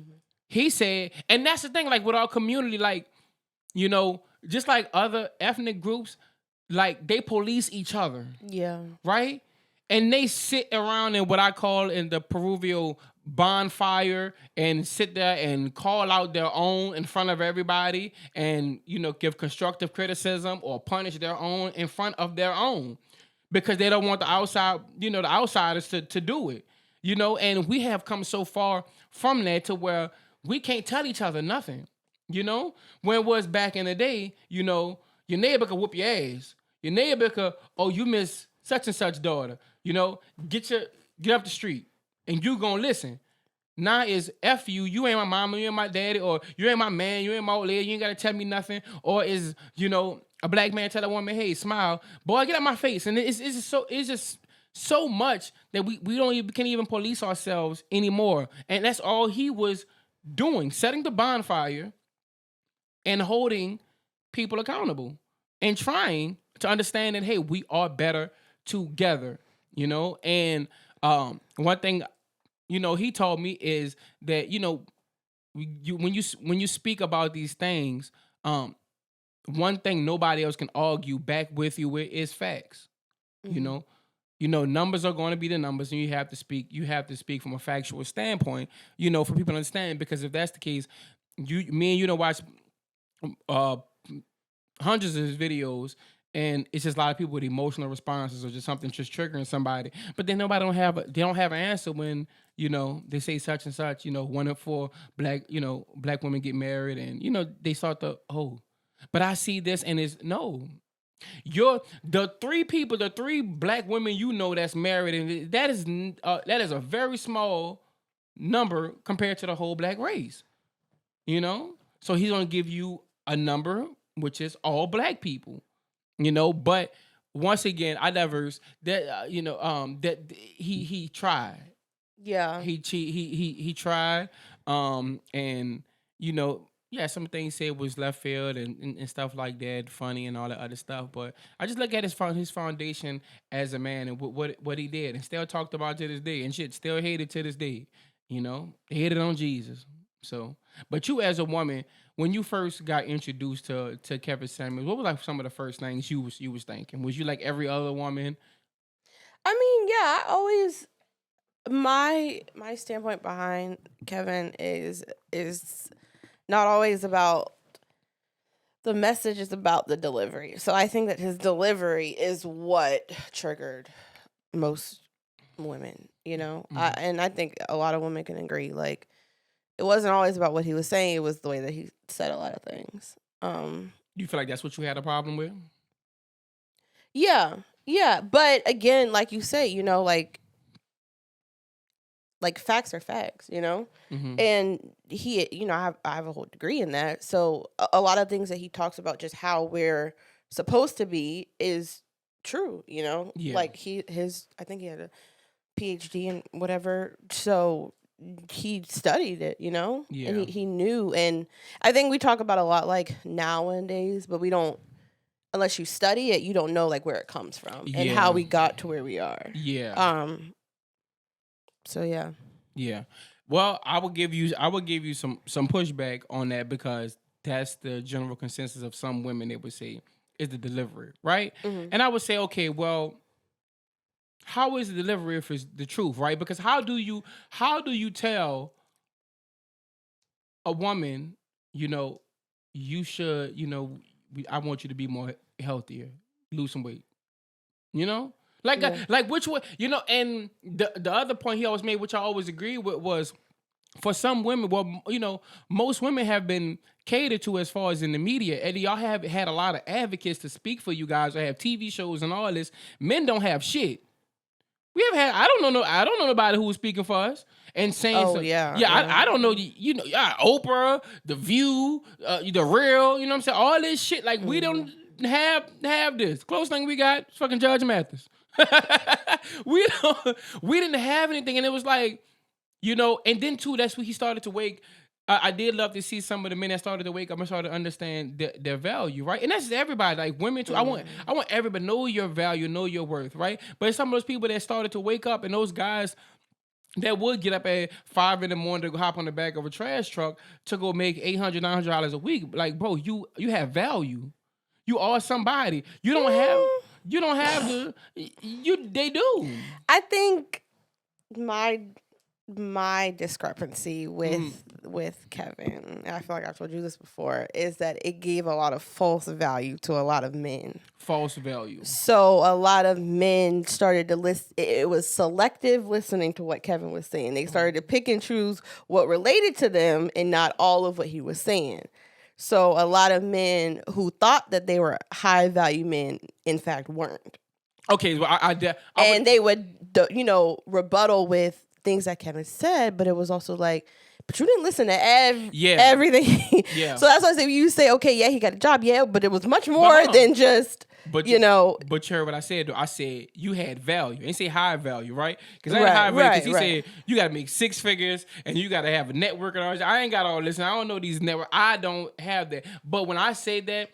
[SPEAKER 3] He said, and that's the thing, like with our community, like, just like other ethnic groups, like, they police each other.
[SPEAKER 2] Yeah.
[SPEAKER 3] Right? And they sit around in what I call in the Peruvial bonfire and sit there and call out their own in front of everybody and, give constructive criticism or punish their own in front of their own because they don't want the outsiders to do it. And we have come so far from that to where we can't tell each other nothing. When it was back in the day, your neighbor could whoop your ass. Your neighbor could, you miss such and such daughter. Get up the street and you gonna listen. Now is F you, you ain't my mama, you ain't my daddy, or you ain't my man, you ain't my old lady, you ain't gotta tell me nothing. Or is, a black man tell a woman, hey, smile, boy, get out my face. And it's just so much that we can't even police ourselves anymore. And that's all he was doing, setting the bonfire and holding people accountable and trying to understand that, hey, we are better together, and one thing, he told me is that, when you speak about these things, one thing nobody else can argue back with you with is facts. Mm-hmm. Numbers are going to be the numbers, and you have to speak from a factual standpoint, for people to understand, because if that's the case, me and you don't watch hundreds of his videos, and it's just a lot of people with emotional responses or just something just triggering somebody. But then nobody don't have an answer when, they say such and such, 1 in 4 black women get married, and, they start to, but I see this and it's no. The three black women that's married, and that is a very small number compared to the whole black race. So he's gonna give you a number which is all black people. But once again, I never that that he tried.
[SPEAKER 2] Yeah.
[SPEAKER 3] He tried. And some things said was left field and stuff like that, funny and all that other stuff. But I just look at his foundation as a man and what he did, and still talked about to this day, and shit still hated to this day. Hated on Jesus. So, but you as a woman, when you first got introduced to Kevin Samuels, what was like some of the first things you was thinking? Was you like every other woman?
[SPEAKER 2] I mean, yeah, I always my standpoint behind Kevin is not always about the message, it's about the delivery. So I think that his delivery is what triggered most women, Mm-hmm. And I think a lot of women can agree. Like, it wasn't always about what he was saying. It was the way that he said a lot of things.
[SPEAKER 3] You feel like that's what you had a problem with?
[SPEAKER 2] Yeah, yeah. But again, like you say, like facts are facts,
[SPEAKER 3] Mm-hmm.
[SPEAKER 2] and he, I have a whole degree in that. So a lot of things that he talks about, just how we're supposed to be, is true.
[SPEAKER 3] Yeah.
[SPEAKER 2] Like I think he had a PhD in whatever. So he studied it, and
[SPEAKER 3] Yeah.
[SPEAKER 2] he knew. And I think we talk about a lot like nowadays, but we don't, unless you study it, you don't know like where it comes from and
[SPEAKER 3] Yeah.
[SPEAKER 2] how we got to where we are.
[SPEAKER 3] Yeah.
[SPEAKER 2] So yeah.
[SPEAKER 3] Yeah. Well, I will give you some pushback on that, because that's the general consensus of some women. They would say is the delivery, right?
[SPEAKER 2] Mm-hmm.
[SPEAKER 3] And I would say, okay, well, how is the delivery if it's the truth, right? Because how do you tell a woman, you should, I want you to be more healthier, lose some weight, Like,
[SPEAKER 2] Yeah.
[SPEAKER 3] like which one, and the other point he always made, which I always agree with, was for some women, well, most women have been catered to as far as in the media. And y'all have had a lot of advocates to speak for you guys, or have TV shows and all this. Men don't have shit. We have had, I don't know nobody who was speaking for us and saying,
[SPEAKER 2] Oh,
[SPEAKER 3] so,
[SPEAKER 2] yeah.
[SPEAKER 3] I don't know, Oprah, The View, The Real, you know what I'm saying? All this shit, like, we don't have this. Close thing we got is fucking Judge Mathis. we didn't have anything, and it was like, and then too, that's when he started to wake. I did love to see some of the men that started to wake up and started to understand their value, right? And that's everybody, like women too. I want everybody to know your value, know your worth, right? But it's some of those people that started to wake up, and those guys that would get up at 5 a.m. to go hop on the back of a trash truck to go make $800, $900 a week. Like, bro, you have value. You are somebody. You don't have the. They do.
[SPEAKER 2] I think my discrepancy with Kevin, and I feel like I've told you this before, is that it gave a lot of false value to a lot of men.
[SPEAKER 3] False value.
[SPEAKER 2] So a lot of men started to listen. It was selective listening to what Kevin was saying. They started to pick and choose what related to them and not all of what he was saying. So a lot of men who thought that they were high value men, in fact, weren't.
[SPEAKER 3] Okay, well,
[SPEAKER 2] and they would, rebuttal with things that Kevin said, but it was also like, but you didn't listen to everything.
[SPEAKER 3] Yeah.
[SPEAKER 2] So that's why I say, you say, okay, yeah, he got a job, yeah, but it was much more than just,
[SPEAKER 3] But you heard what I said, though. I said you had value. I didn't say high value, right? Because I had high value, because he said you got to make 6 figures and you got to have a network and all that. I ain't got all this, and I don't know these networks. I don't have that. But when I say that,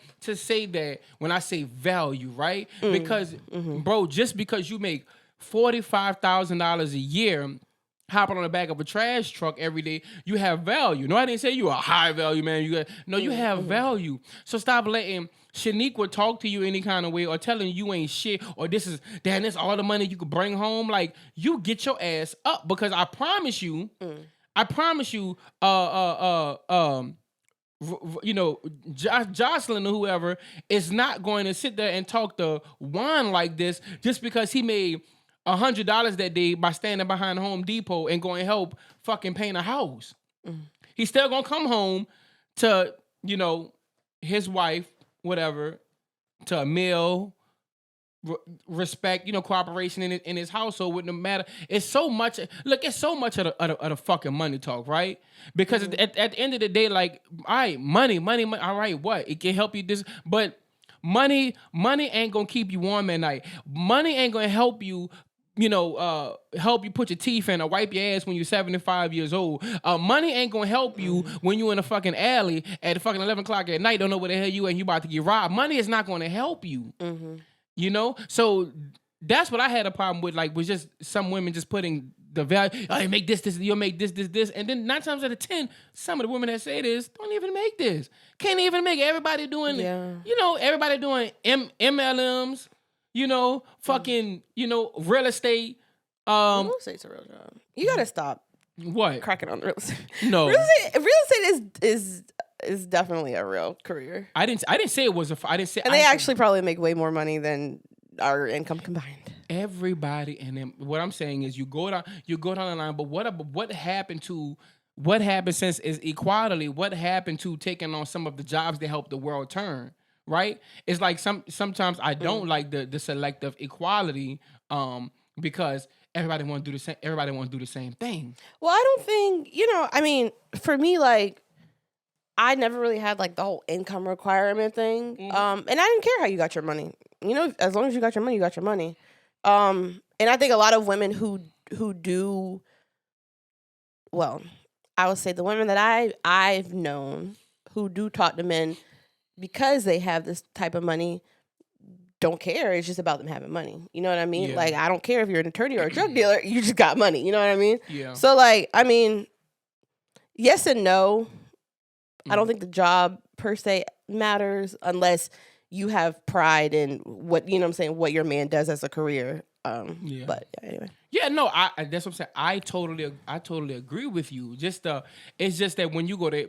[SPEAKER 3] when I say value, right? Because, bro, just because you make $45,000 a year hopping on the back of a trash truck every day, you have value. No, I didn't say you are a high value man. You have value. So stop letting Shaniqua talk to you any kind of way, or telling you ain't shit, or this all the money you could bring home. Like, you get your ass up, because I promise you, Jocelyn or whoever is not going to sit there and talk to Juan like this just because he made $100 that day by standing behind Home Depot and going to help fucking paint a house. He's still gonna come home to, his wife, whatever, to a meal, respect, cooperation in his household wouldn't matter. It's so much. Look, it's so much of the fucking money talk, right? Because at the end of the day, like, all right, money. All right, what? It can help you this, but money ain't gonna keep you warm at night. Money ain't gonna help you. Help you put your teeth in or wipe your ass when you're 75 years old. Money ain't gonna help you when you in a fucking alley at fucking 11 o'clock at night, don't know where the hell you and you about to get robbed. Money is not gonna help you. So that's what I had a problem with, like, was just some women just putting the value, oh, you make this, you'll make this. And then 9 times out of 10, some of the women that say this don't even make this. Can't even make it. Everybody doing, everybody doing MLMs, fucking, real estate.
[SPEAKER 2] Real estate's a real job. You gotta stop
[SPEAKER 3] what
[SPEAKER 2] cracking on real estate.
[SPEAKER 3] No,
[SPEAKER 2] real estate is definitely a real career.
[SPEAKER 3] I didn't say it was I didn't say.
[SPEAKER 2] And they actually probably make way more money than our income combined.
[SPEAKER 3] Everybody, and then what I'm saying is, you go down the line. But what happened to what happened since is equality? What happened to taking on some of the jobs that help the world turn? Right? It's like sometimes I don't like the selective equality because everybody want to do the same. Everybody want to do the same thing.
[SPEAKER 2] Well, I don't think, I mean, for me, like, I never really had like the whole income requirement thing. And I didn't care how you got your money. As long as you got your money, you got your money. And I think a lot of women who do, well, I would say the women that I've known who do talk to men because they have this type of money don't care. It's just about them having money. You know what I mean?
[SPEAKER 3] Yeah.
[SPEAKER 2] Like, I don't care if you're an attorney or a drug dealer. You just got money. You know what I mean?
[SPEAKER 3] Yeah.
[SPEAKER 2] So, like, I mean, yes and no. I don't think the job per se matters unless you have pride in what, what I'm saying, what your man does as a career.
[SPEAKER 3] Yeah.
[SPEAKER 2] But anyway.
[SPEAKER 3] Yeah, no, that's what I'm saying. I totally agree with you. It's just that when you go to,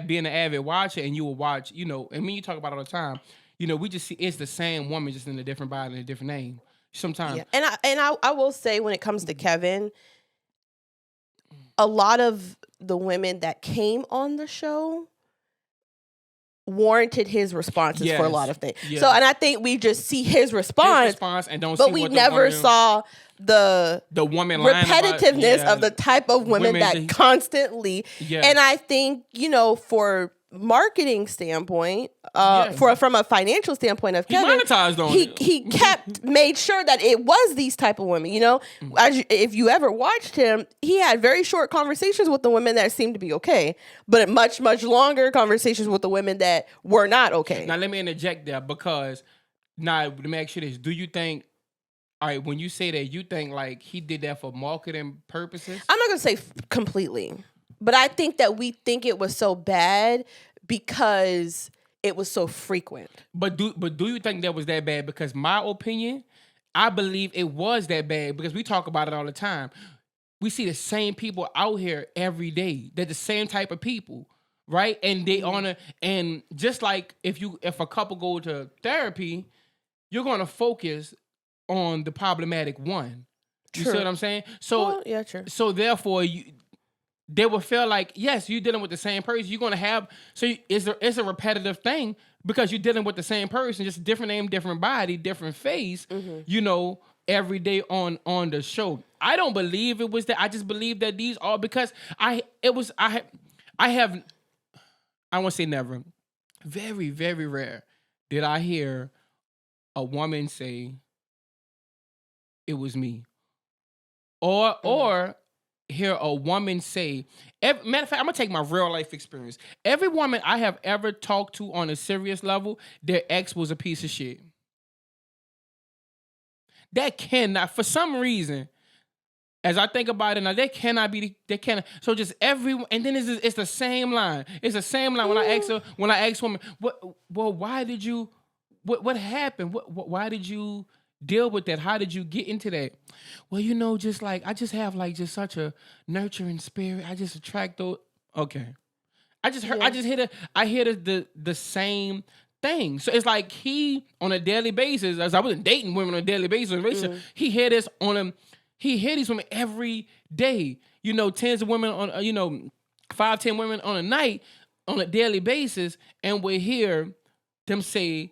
[SPEAKER 3] being an avid watcher and you will watch, and me you talk about it all the time, we just see it's the same woman just in a different body and a different name. Sometimes.
[SPEAKER 2] Yeah. And I will say when it comes to Kevin, a lot of the women that came on the show warranted his responses for a lot of things.
[SPEAKER 3] Yes.
[SPEAKER 2] So, and I think we just see his response
[SPEAKER 3] and don't
[SPEAKER 2] but
[SPEAKER 3] see
[SPEAKER 2] we
[SPEAKER 3] what
[SPEAKER 2] never saw the
[SPEAKER 3] woman
[SPEAKER 2] repetitiveness of the type of women that constantly.
[SPEAKER 3] Yeah.
[SPEAKER 2] And I think, for marketing standpoint, from a financial standpoint of Kevin,
[SPEAKER 3] monetized on
[SPEAKER 2] he made sure that it was these type of women. If you ever watched him, he had very short conversations with the women that seemed to be okay, but much longer conversations with the women that were not okay.
[SPEAKER 3] Now let me interject there because let me ask you this: do you think? All right, when you say that, you think like he did that for marketing purposes?
[SPEAKER 2] I'm not gonna say completely, but I think that we think it was so bad because it was so frequent.
[SPEAKER 3] But do you think that was that bad? Because my opinion, I believe it was that bad because we talk about it all the time. We see the same people out here every day. They're the same type of people, right? And they and just like if a couple go to therapy, you're gonna focus on the problematic one. You see what I'm saying? So
[SPEAKER 2] yeah, true.
[SPEAKER 3] So therefore, they will feel like, yes, you're dealing with the same person. You're gonna have it's a repetitive thing because you're dealing with the same person, just different name, different body, different face. Every day on the show. I don't believe it was that. I just believe that these are because I won't say never. Very, very rare did I hear a woman say it was me. Or hear a woman say, matter of fact, I'm gonna take my real life experience. Every woman I have ever talked to on a serious level, their ex was a piece of shit. That cannot, for some reason, as I think about it now, they cannot. So just and then it's the same line. It's the same line when I ask women, why did you, what happened? Why did you deal with that? How did you get into that? Well, just like I just have like just such a nurturing spirit. I just attract those. Okay, I hear the same thing. So it's like he on a daily basis, as I wasn't dating women on a daily basis, he hear this on him. He hear these women every day. Tens of women on 5, 10 women on a night on a daily basis, and we hear them say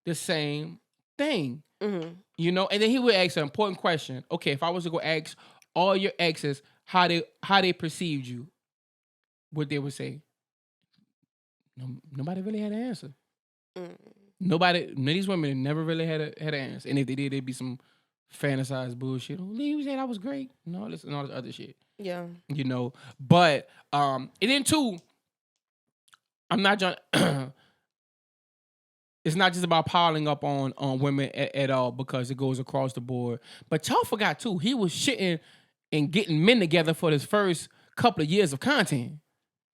[SPEAKER 3] the same thing. And then he would ask an important question. Okay, if I was to go ask all your exes how they perceived you, what they would say. Nobody really had an answer. None of these women never really had an answer. And if they did, it'd be some fantasized bullshit. You said I was great. And all this other shit.
[SPEAKER 2] Yeah.
[SPEAKER 3] But and then too, I'm not trying. It's not just about piling up on women at all because it goes across the board. But y'all forgot too, he was shitting and getting men together for his first couple of years of content.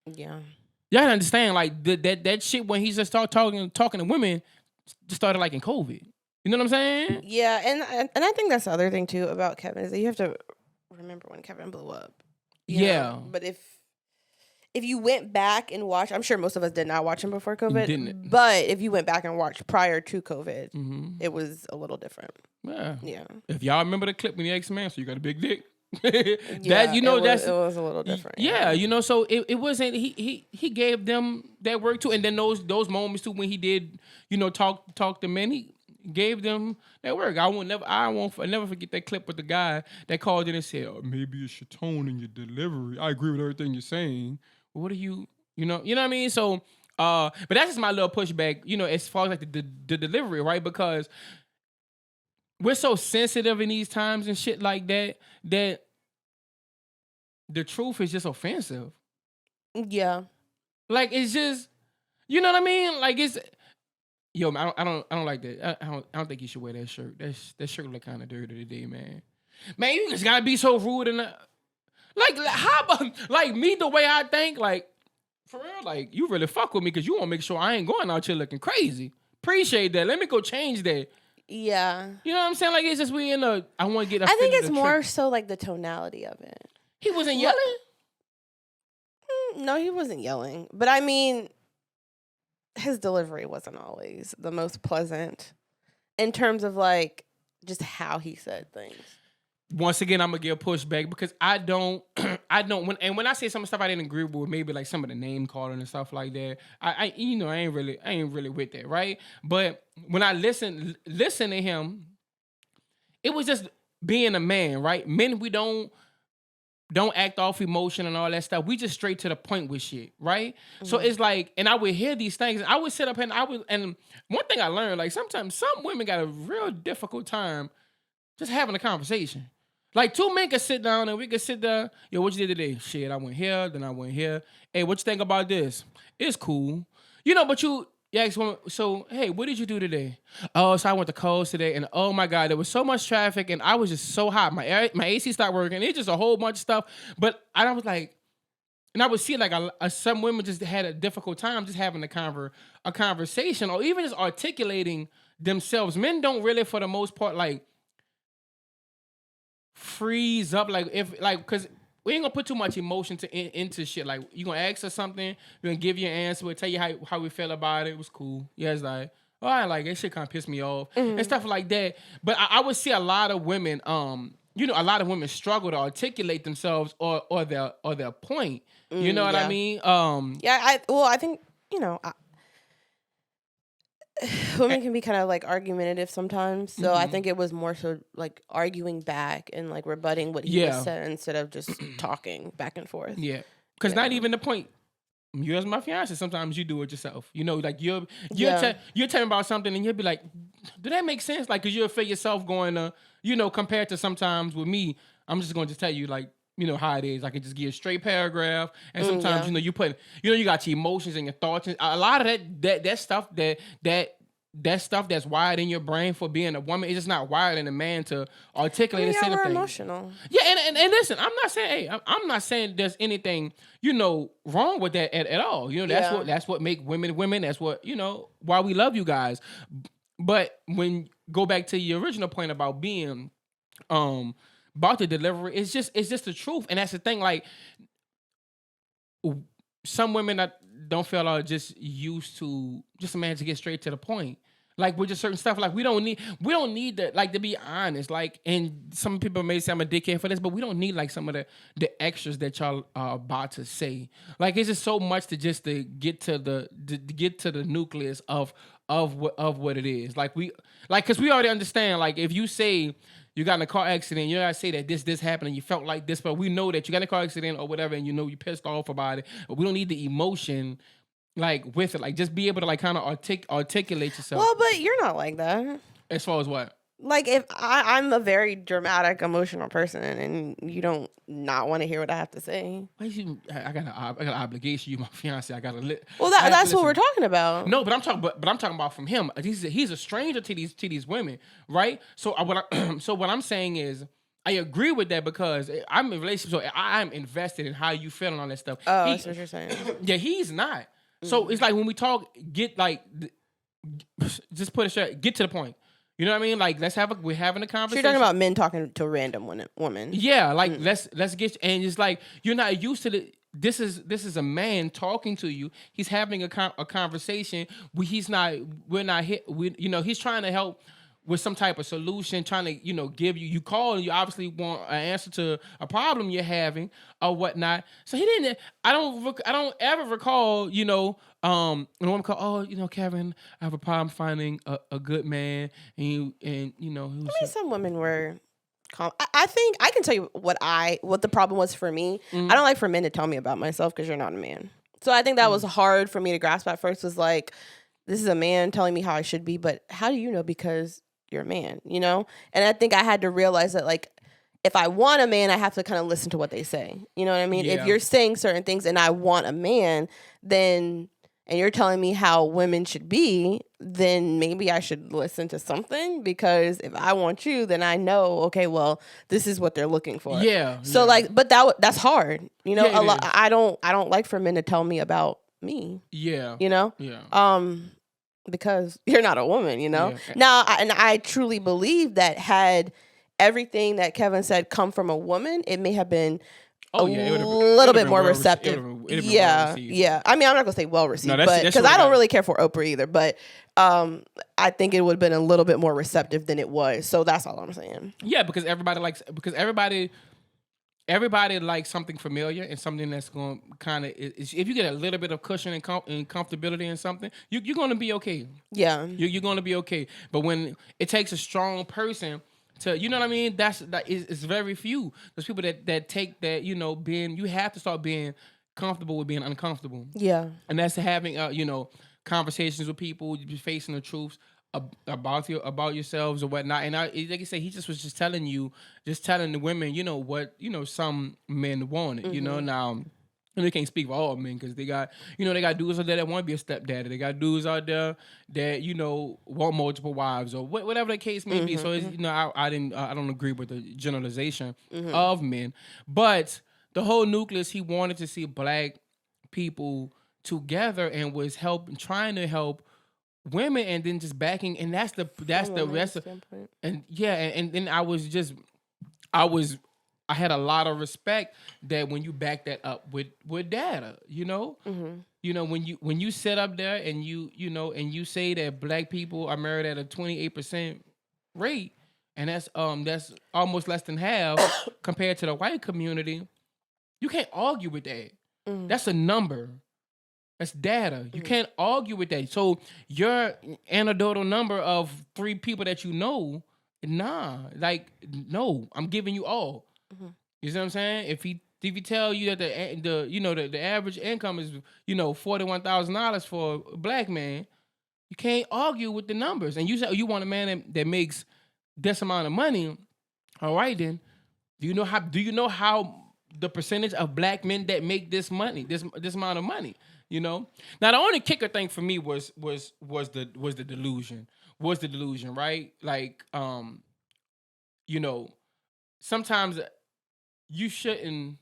[SPEAKER 2] Yeah.
[SPEAKER 3] Y'all understand, like that shit when he just started talking to women just started like in COVID. You know what I'm saying?
[SPEAKER 2] Yeah, and I think that's the other thing too about Kevin is that you have to remember when Kevin blew up. You know? But if you went back and watched, I'm sure most of us did not watch him before COVID.
[SPEAKER 3] Didn't.
[SPEAKER 2] But if you went back and watched prior to COVID, it was a little different.
[SPEAKER 3] Yeah.
[SPEAKER 2] Yeah.
[SPEAKER 3] If y'all remember the clip when he asked man, so you got a big dick?
[SPEAKER 2] Yeah, it was a little different.
[SPEAKER 3] Yeah, so it wasn't he gave them that work too, and then those moments too when he did, talk to men, he gave them that work. I won't never forget that clip with the guy that called in and said, oh, maybe it's your tone and your delivery. I agree with everything you're saying. What are you know what I mean? So but that's just my little pushback, as far as like the delivery, right? Because we're so sensitive in these times and shit like that the truth is just offensive.
[SPEAKER 2] Yeah.
[SPEAKER 3] Like it's just, you know what I mean? Like it's, yo, man, I don't like that. I don't think you should wear that shirt. That shirt look kind of dirty today, man. Man, you just gotta be so rude and like how about like me the way I think, like for real, like you really fuck with me because you want to make sure I ain't going out here looking crazy. Appreciate that. Let me go change that.
[SPEAKER 2] Yeah.
[SPEAKER 3] You know what I'm saying? Like it's just I want to get.
[SPEAKER 2] I think it's more so like the tonality of it.
[SPEAKER 3] He wasn't yelling.
[SPEAKER 2] No, he wasn't yelling. But I mean, his delivery wasn't always the most pleasant in terms of like just how he said things.
[SPEAKER 3] Once again, I'm gonna give pushback because I don't when I say some stuff I didn't agree with, maybe like some of the name calling and stuff like that. I ain't really with that, right? But when I listen to him, it was just being a man, right? Men, we don't act off emotion and all that stuff. We just straight to the point with shit, right? Mm-hmm. So it's like, and I would hear these things, and I would sit up and and one thing I learned, like sometimes some women got a real difficult time just having a conversation. Like two men could sit down and we could sit there. Yo, what you did today? Shit, I went here, then I went here. Hey, what you think about this? It's cool. But you ask woman, so, hey, what did you do today? Oh, so I went to Coles today, and oh my God, there was so much traffic, and I was just so hot. My AC stopped working. It's just a whole bunch of stuff. But I was like, and I would see like some women just had a difficult time just having a conversation or even just articulating themselves. Men don't really, for the most part, like, freeze up because we ain't gonna put too much emotion into shit. Like you gonna ask us something, we're gonna give you an answer, we'll tell you how we feel about it. It was cool. Yeah, it's like, oh, I like that shit kind of pissed me off and stuff like that. But I would see a lot of women, a lot of women struggle to articulate themselves or their point. You know what I mean?
[SPEAKER 2] I think women can be kind of like argumentative sometimes, so I think it was more so like arguing back and like rebutting what he was said instead of just talking back and forth. Yeah, because
[SPEAKER 3] not even the point. You as my fiance, sometimes you do it yourself. Like you're telling about something and you'll be like, "Do that make sense?" Like, cause you'll feel yourself going to, compared to sometimes with me, I'm just going to tell you like. How it is. I can just give a straight paragraph, and sometimes you put you got your emotions and your thoughts, and a lot of that stuff that stuff that's wired in your brain for being a woman is just not wired in a man to articulate and say the thing.
[SPEAKER 2] Emotional.
[SPEAKER 3] Yeah, and listen, I'm not saying there's anything wrong with that at all. That's what make women. That's what why we love you guys. But when go back to your original point about being about the delivery, it's just the truth, and that's the thing. Like some women that don't feel are just used to just a man to get straight to the point. Like with just certain stuff, like we don't need that. Like to be honest, like, and some people may say I'm a dickhead for this, but we don't need like some of the extras that y'all are about to say. Like it's just so much to get to the nucleus of what it is. Because we already understand. Like if you say you got in a car accident, you gotta say that this happened and you felt like this, but we know that you got in a car accident or whatever, and you pissed off about it. But we don't need the emotion like with it. Like just be able to like kind of articulate yourself.
[SPEAKER 2] Well, but you're not like that.
[SPEAKER 3] As far as what?
[SPEAKER 2] Like if I'm a very dramatic, emotional person, and you don't not want to hear what I have to say.
[SPEAKER 3] I got an obligation. You my fiance. I got to
[SPEAKER 2] Well, that's what we're talking about.
[SPEAKER 3] No, but I'm talking about from him. He's a stranger to these women, right? So what I'm saying is, I agree with that because I'm in a relationship, so I'm invested in how you feel and all that stuff.
[SPEAKER 2] Oh, that's what you're saying.
[SPEAKER 3] Yeah, he's not. So it's like when we talk, just put it straight, get to the point. You know what I mean? Like we're having a conversation.
[SPEAKER 2] So you're talking about men talking to a random woman.
[SPEAKER 3] Yeah, like let's get, and it's like you're not used to the. This is a man talking to you. He's having a conversation. He's trying to help with some type of solution, trying to, give you call and you obviously want an answer to a problem you're having or whatnot. So he didn't. I don't ever recall, when a woman call, Kevin, I have a problem finding a good man, and he was
[SPEAKER 2] some women were. I think I can tell you what the problem was for me. I don't like for men to tell me about myself because you're not a man. So I think that was hard for me to grasp at first. Was like, this is a man telling me how I should be, but how do you know? Because you're a man, And I think I had to realize that, like, if I want a man, I have to kind of listen to what they say. You know what I mean?
[SPEAKER 3] Yeah.
[SPEAKER 2] If you're saying certain things and I want a man, then and you're telling me how women should be, then maybe I should listen to something, because if I want you, then I know, okay, well, this is what they're looking for.
[SPEAKER 3] Yeah.
[SPEAKER 2] So like, but that's hard.
[SPEAKER 3] Yeah,
[SPEAKER 2] a lot. I don't like for men to tell me about me.
[SPEAKER 3] Yeah.
[SPEAKER 2] Yeah. Because you're not a woman,
[SPEAKER 3] Yeah.
[SPEAKER 2] Now, I truly believe that had everything that Kevin said come from a woman, it may have been a little bit more receptive. Yeah. I mean, I'm not gonna say well received, but because I don't really care for Oprah either. But I think it would have been a little bit more receptive than it was. So that's all I'm saying.
[SPEAKER 3] Yeah, because everybody likes something familiar and something that's going to kind of, if you get a little bit of cushion and comfortability in something, you're going to be okay.
[SPEAKER 2] Yeah,
[SPEAKER 3] you're going to be okay. But when it takes a strong person to, you know what I mean? It's very few. There's people that take that, you have to start being comfortable with being uncomfortable.
[SPEAKER 2] Yeah.
[SPEAKER 3] And that's having, conversations with people, facing the truths about yourselves or whatnot. And like I said, he just was telling the women, what, some men wanted, now. And they can't speak for all men because they got dudes out there that want to be a stepdaddy. They got dudes out there that, want multiple wives or whatever the case may be. So, it's, I don't agree with the generalization of men. But the whole nucleus, he wanted to see black people together and was trying to help women, and then just backing. And that's the and yeah. And then I had a lot of respect that when you back that up with data, when you sit up there and you say that black people are married at a 28% rate, and that's almost less than half compared to the white community, you can't argue with that. That's a number. That's data. You can't argue with that. So your anecdotal number of 3 people that no, I'm giving you all. You see what I'm saying? If he tell you that the average income is $41,000 for a black man, you can't argue with the numbers. And you say you want a man that makes this amount of money. All right, then. Do you know how the percentage of black men that make this money, this amount of money? Now the only kicker thing for me was the delusion. Was the delusion, right? Like, sometimes you shouldn't,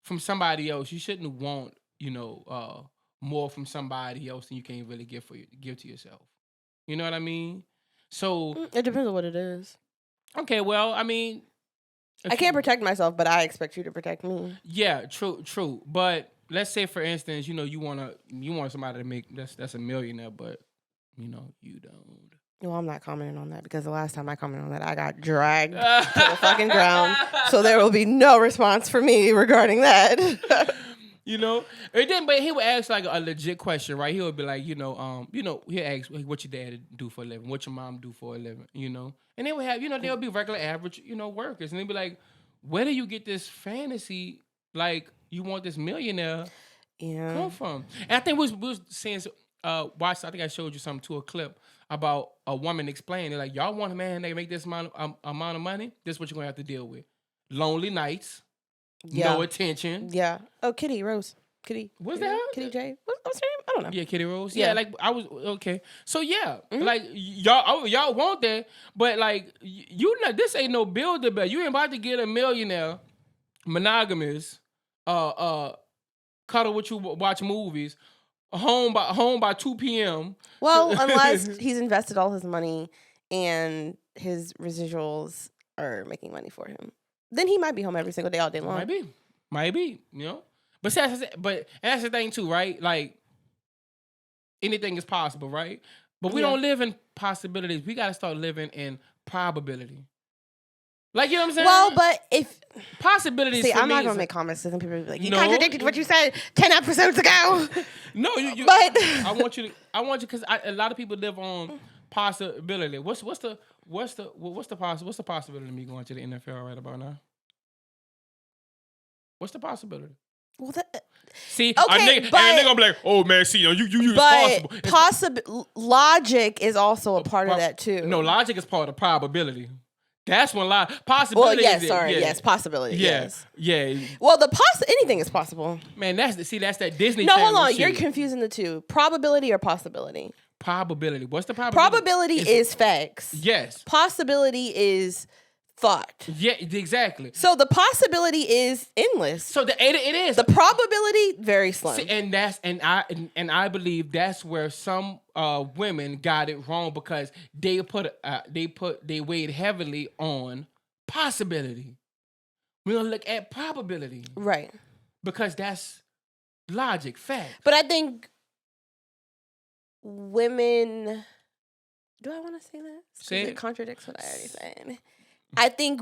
[SPEAKER 3] from somebody else, you shouldn't want, more from somebody else than you can really give to yourself. You know what I mean? So
[SPEAKER 2] it depends on what it is. Okay,
[SPEAKER 3] well, I mean,
[SPEAKER 2] I can't protect myself, but I expect you to protect me.
[SPEAKER 3] Yeah, true. But let's say, for instance, you want somebody to make that's a millionaire, but you don't.
[SPEAKER 2] Well, I'm not commenting on that because the last time I commented on that, I got dragged to the fucking ground. So there will be no response for me regarding that.
[SPEAKER 3] But he would ask like a legit question, right? He would be like, he'll ask like, what your dad do for a living, what your mom do for a living, and they would have, they'll be regular average, workers, and they'd be like, where do you get this fantasy? Like, you want this millionaire come from? And I think we was saying, watch. I think I showed you something to a clip about a woman explaining, like, y'all want a man that make this amount of money? This is what you're gonna have to deal with: lonely nights, no attention.
[SPEAKER 2] Yeah. Oh, Kitty Rose. Kitty.
[SPEAKER 3] What's that?
[SPEAKER 2] Kitty J. What's her name? I don't know.
[SPEAKER 3] Yeah, Kitty Rose. Yeah, like I was okay. So yeah, like y'all want that, but like this ain't no builder, but you ain't about to get a millionaire, monogamous, cuddle with you, watch movies, home by 2 p.m.
[SPEAKER 2] Well, unless he's invested all his money and his residuals are making money for him, then he might be home every single day, all day long.
[SPEAKER 3] Might be, But that's the thing too, right? Like, anything is possible, right? But we don't live in possibilities. We got to start living in probability. Like, you know what I'm saying?
[SPEAKER 2] Well, but if
[SPEAKER 3] possibilities.
[SPEAKER 2] See,
[SPEAKER 3] for
[SPEAKER 2] I'm
[SPEAKER 3] me
[SPEAKER 2] not gonna
[SPEAKER 3] is-
[SPEAKER 2] make comments because then people will be like, "You
[SPEAKER 3] No.
[SPEAKER 2] contradicted what you said 10 episodes ago."
[SPEAKER 3] No, you.
[SPEAKER 2] But-
[SPEAKER 3] I want you because a lot of people live on possibility. What's the possibility of me going to the NFL right about now? What's the possibility?
[SPEAKER 2] Well,
[SPEAKER 3] See,
[SPEAKER 2] okay,
[SPEAKER 3] and they gonna be like, "Oh man, see, you it's possible."
[SPEAKER 2] but logic is also a part of that too.
[SPEAKER 3] No, logic is part of probability. That's when possibility.
[SPEAKER 2] Well, yes,
[SPEAKER 3] is
[SPEAKER 2] sorry,
[SPEAKER 3] yeah.
[SPEAKER 2] yes, possibility.
[SPEAKER 3] Yeah,
[SPEAKER 2] Yes.
[SPEAKER 3] yeah.
[SPEAKER 2] Well, anything is possible.
[SPEAKER 3] Man, that's that Disney.
[SPEAKER 2] No,
[SPEAKER 3] Channel
[SPEAKER 2] hold on,
[SPEAKER 3] shit.
[SPEAKER 2] you're confusing the two. Probability or possibility?
[SPEAKER 3] Probability. What's the probability?
[SPEAKER 2] Probability is facts.
[SPEAKER 3] Yes.
[SPEAKER 2] Possibility is thought.
[SPEAKER 3] Yeah, exactly.
[SPEAKER 2] So the possibility is endless.
[SPEAKER 3] So it is.
[SPEAKER 2] The probability very slim.
[SPEAKER 3] See, and I believe that's where some women got it wrong because they weighed heavily on possibility. We don't look at probability,
[SPEAKER 2] Right.
[SPEAKER 3] because that's logic, fact.
[SPEAKER 2] But I think women. Do I want to say that?
[SPEAKER 3] Say it.
[SPEAKER 2] It contradicts what I already said. I think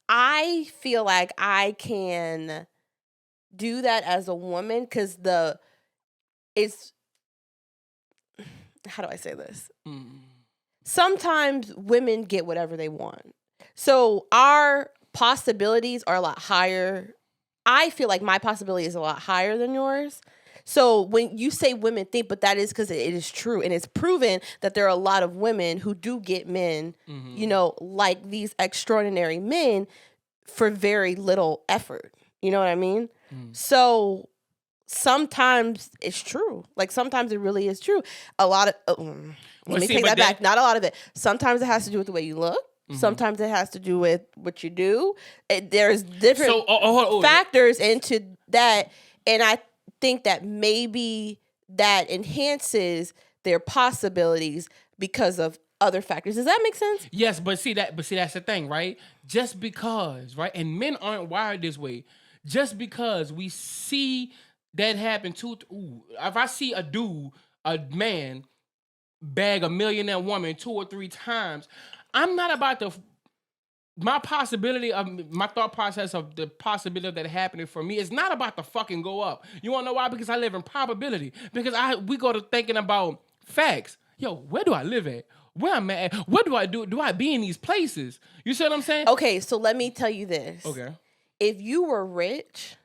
[SPEAKER 2] I feel like I can do that as a woman because how do I say this? Sometimes women get whatever they want. So our possibilities are a lot higher. I feel like my possibility is a lot higher than yours. So when you say women think, but that is because it is true. And it's proven that there are a lot of women who do get men, like these extraordinary men for very little effort. You know what I mean? So sometimes it's true. Like sometimes it really is true. A lot of, let me take that back. Not a lot of it. Sometimes it has to do with the way you look. Sometimes it has to do with what you do. There's different factors into that. And I think that maybe that enhances their possibilities because of other factors. Does that make sense?
[SPEAKER 3] Yes, but see that's the thing, right? Just because, right? And men aren't wired this way. Just because we see that happen if I see a man bag a millionaire woman 2 or 3 times, I'm not about to my thought process of the possibility of that happening for me is not about to fucking go up. You wanna know why? Because I live in probability. Because we go to thinking about facts. Yo, where do I live at? Where I'm at? What do I do? Do I be in these places? You see what I'm saying?
[SPEAKER 2] Okay, so let me tell you this.
[SPEAKER 3] Okay.
[SPEAKER 2] If you were rich,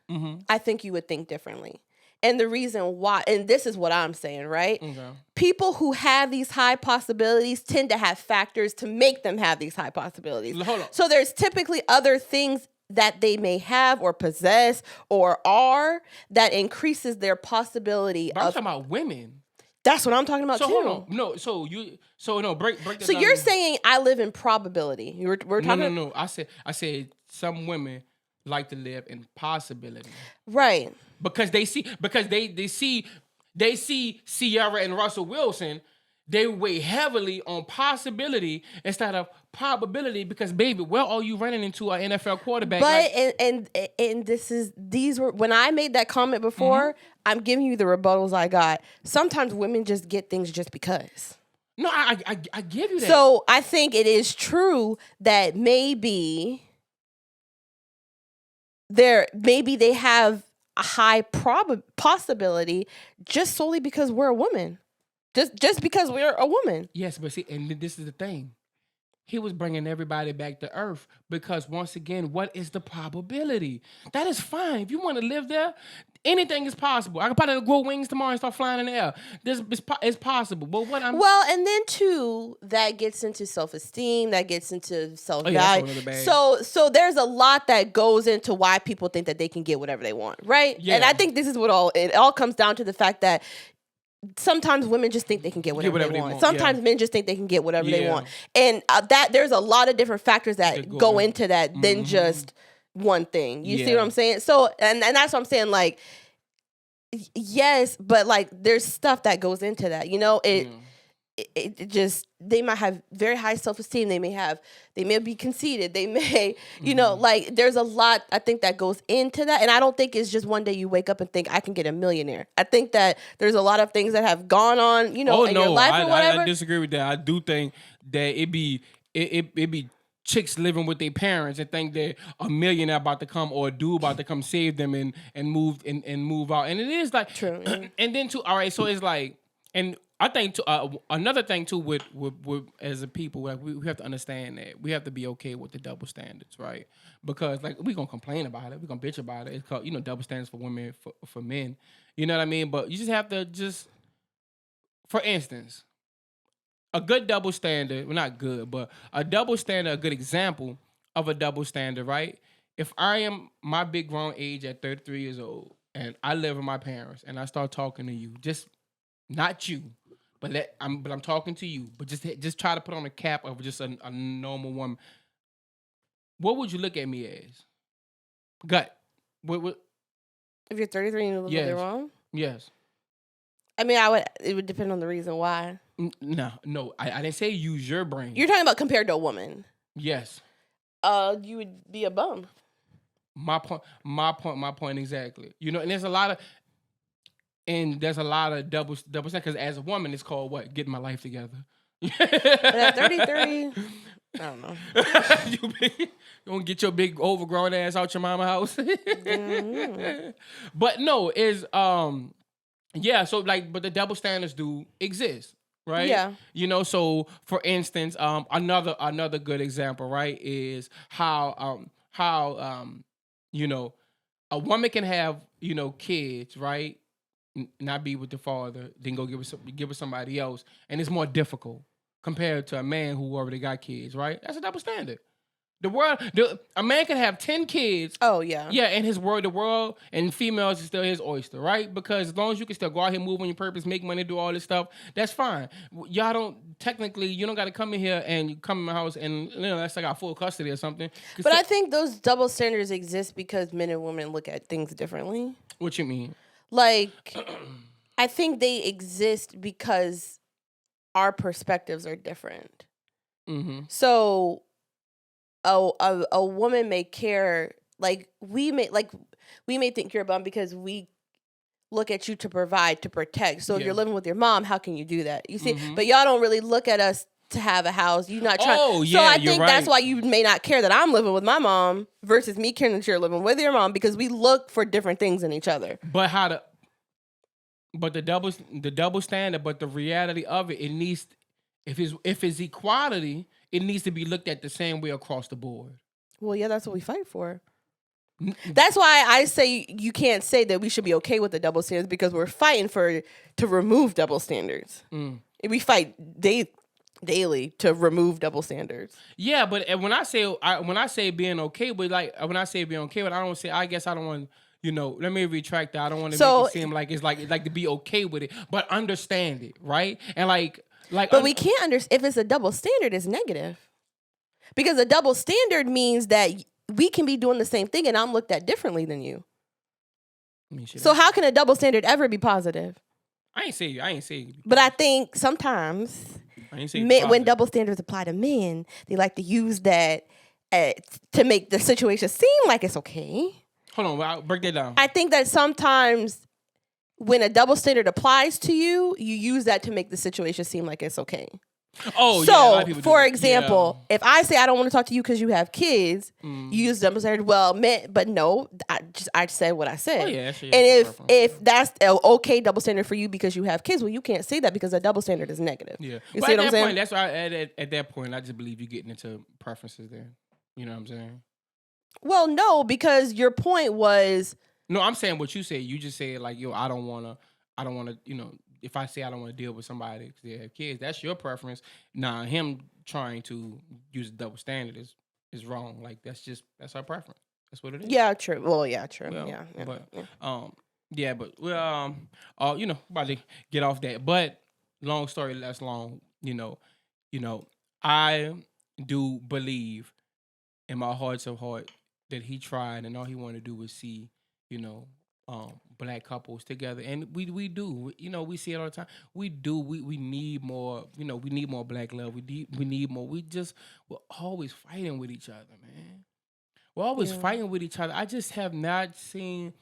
[SPEAKER 2] I think you would think differently. And the reason why, and this is what I'm saying, right?
[SPEAKER 3] Okay.
[SPEAKER 2] People who have these high possibilities tend to have factors to make them have these high possibilities.
[SPEAKER 3] Hold on.
[SPEAKER 2] So there's typically other things that they may have or possess or are that increases their possibility.
[SPEAKER 3] But I'm talking about women.
[SPEAKER 2] That's what I'm talking about
[SPEAKER 3] So
[SPEAKER 2] too.
[SPEAKER 3] hold on. No, break that
[SPEAKER 2] So
[SPEAKER 3] down.
[SPEAKER 2] you're saying I live in probability. We're talking.
[SPEAKER 3] No. I said some women like to live in possibility.
[SPEAKER 2] Right.
[SPEAKER 3] Because they see Ciara and Russell Wilson, they weigh heavily on possibility instead of probability. Because baby, where are you running into an NFL quarterback?
[SPEAKER 2] But and these were when I made that comment before. I'm giving you the rebuttals I got. Sometimes women just get things just because.
[SPEAKER 3] No, I give you that.
[SPEAKER 2] So I think it is true that maybe they have a high possibility just solely because we're a woman. Just because we're a woman.
[SPEAKER 3] Yes, but see, and this is the thing. He was bringing everybody back to earth because once again, what is the probability? That is fine. If you want to live there, anything is possible. I can probably grow wings tomorrow and start flying in the air. It's possible. But
[SPEAKER 2] and then too, that gets into self-esteem. That gets into self-value. So there's a lot that goes into why people think that they can get whatever they want, right? Yeah. And I think this is it all comes down to the fact that sometimes women just think they can get whatever they want. Sometimes men just think they can get whatever they want. And that there's a lot of different factors that go into that than just one thing. You see what I'm saying? So, and that's what I'm saying, like, yes, but like there's stuff that goes into that, it just, they might have very high self-esteem, they may be conceited, they may like there's a lot I think that goes into that, and I don't think it's just one day you wake up and think I can get a millionaire. I think that there's a lot of things that have gone on in your life or whatever.
[SPEAKER 3] I disagree with that. I do think that it be chicks living with their parents and think that a millionaire about to come or a dude about to come save them and move out, and it is like
[SPEAKER 2] True, yeah.
[SPEAKER 3] and then too, all right, so it's like, and I think another thing too with as a people, like we have to understand that we have to be okay with the double standards, right? Because like we gonna complain about it, we gonna bitch about it. It's called double standards for women, for men. You know what I mean? But you just have to for instance, a good double standard, well not good, but a double standard, a good example of a double standard, right? If I am my big grown age at 33 years old and I live with my parents and I start talking to you, just not you. But I'm talking to you. But just try to put on a cap of just a normal woman. What would you look at me as? Gut. What?
[SPEAKER 2] If you're 33 and you live with your mom?
[SPEAKER 3] Yes.
[SPEAKER 2] I mean, it would depend on the reason why.
[SPEAKER 3] No. I didn't say use your brain.
[SPEAKER 2] You're talking about compared to a woman.
[SPEAKER 3] Yes.
[SPEAKER 2] You would be a bum.
[SPEAKER 3] My point exactly. And there's a lot of double standards, because as a woman, it's called what? Getting my life together.
[SPEAKER 2] But at 33, I don't know.
[SPEAKER 3] You don't get your big overgrown ass out your mama house. Mm-hmm. But no, so like, but the double standards do exist, right?
[SPEAKER 2] Yeah.
[SPEAKER 3] So for instance, another good example, right, is how a woman can have, kids, right? Not be with the father, then go give with somebody else, and it's more difficult compared to a man who already got kids, right? That's a double standard. A man can have 10 kids.
[SPEAKER 2] Oh yeah.
[SPEAKER 3] Yeah, and the world and females is still his oyster, right? Because as long as you can still go out here, move on your purpose, make money, do all this stuff, that's fine. Y'all you don't got to come in here and you come in my house and that's like I got full custody or something.
[SPEAKER 2] But I think those double standards exist because men and women look at things differently.
[SPEAKER 3] What you mean?
[SPEAKER 2] Like, I think they exist because our perspectives are different.
[SPEAKER 3] Mm-hmm.
[SPEAKER 2] So, a woman may care, like we may think you're a bum because we look at you to provide, to protect. So if you're living with your mom, how can you do that? You see, but y'all don't really look at us to have a house. You're not trying.
[SPEAKER 3] Oh, yeah,
[SPEAKER 2] so I think that's why you may not care that I'm living with my mom versus me caring that you're living with your mom, because we look for different things in each other.
[SPEAKER 3] But the double standard, but the reality of it needs, if it's equality, it needs to be looked at the same way across the board.
[SPEAKER 2] Well, yeah, that's what we fight for. That's why I say you can't say that we should be okay with the double standards, because we're fighting to remove double standards. We fight daily to remove double standards.
[SPEAKER 3] Yeah, but when I say being okay with, like when I say being okay with, I don't say, I guess I don't want, let me retract that. I don't want to make it seem like it's like to be okay with it, but understand it, right? And but
[SPEAKER 2] we can't understand if it's a double standard, it's negative, because a double standard means that we can be doing the same thing and I'm looked at differently than you. So how can a double standard ever be positive?
[SPEAKER 3] I ain't say.
[SPEAKER 2] But I think sometimes when double standards apply to men, they like to use that to make the situation seem like it's okay.
[SPEAKER 3] Hold on, I'll break that down.
[SPEAKER 2] I think that sometimes when a double standard applies to you, you use that to make the situation seem like it's okay.
[SPEAKER 3] Oh,
[SPEAKER 2] so,
[SPEAKER 3] yeah. So,
[SPEAKER 2] for example, if I say I don't want to talk to you because you have kids, you use double standard. Well, but no, I said what I said.
[SPEAKER 3] Oh, yeah,
[SPEAKER 2] and if that's an okay double standard for you because you have kids, well, you can't say that because a double standard is negative.
[SPEAKER 3] Yeah,
[SPEAKER 2] you see what I'm saying?
[SPEAKER 3] Point, that's why at that point, I just believe you're getting into preferences there. You know what I'm saying?
[SPEAKER 2] Well, no, because your point was.
[SPEAKER 3] No, I'm saying what you said. You just said like, yo, I don't want to, if I say I don't want to deal with somebody because they have kids, that's your preference. Nah, him trying to use a double standard is wrong. Like that's our preference. That's what it is.
[SPEAKER 2] Yeah, true. Well, yeah, true.
[SPEAKER 3] Well,
[SPEAKER 2] yeah.
[SPEAKER 3] About to get off that. But long story less long, I do believe in my hearts of heart that he tried and all he wanted to do was see, black couples together, and we do. You know, we see it all the time. We do. We need more. You know, we need more black love. We need more. We're always fighting with each other, man. We're always
[SPEAKER 2] Yeah.
[SPEAKER 3] fighting with each other. I just have not seen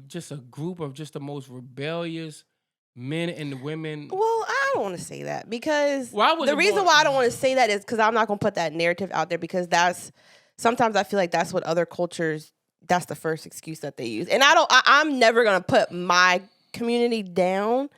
[SPEAKER 3] just a group of just the most rebellious men and women.
[SPEAKER 2] Well, I don't want to say that because
[SPEAKER 3] Well, I
[SPEAKER 2] the
[SPEAKER 3] wasn't
[SPEAKER 2] reason
[SPEAKER 3] born.
[SPEAKER 2] why I don't want to say that is because I'm not going to put that narrative out there because that's sometimes I feel like that's what other cultures, that's the first excuse that they use. And I'm never going to put my community down.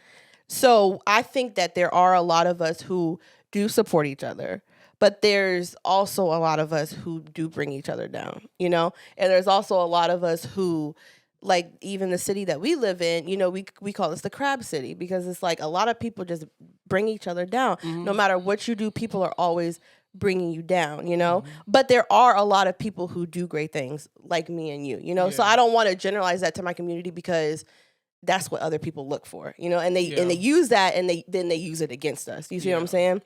[SPEAKER 2] So I think that there are a lot of us who do support each other, but there's also a lot of us who do bring each other down, you know? And there's also a lot of us who, like, even the city that we live in, you know, we call this the crab city because it's like a lot of people just bring each other down. No matter what you do, people are always bringing you down, you know? But there are a lot of people who do great things like me and you know? So
[SPEAKER 3] Yeah.
[SPEAKER 2] I don't want to generalize that to my community because that's what other people look for, you know, and they
[SPEAKER 3] Yeah.
[SPEAKER 2] use that and they use it against us. You see what I'm
[SPEAKER 3] Yeah.
[SPEAKER 2] saying?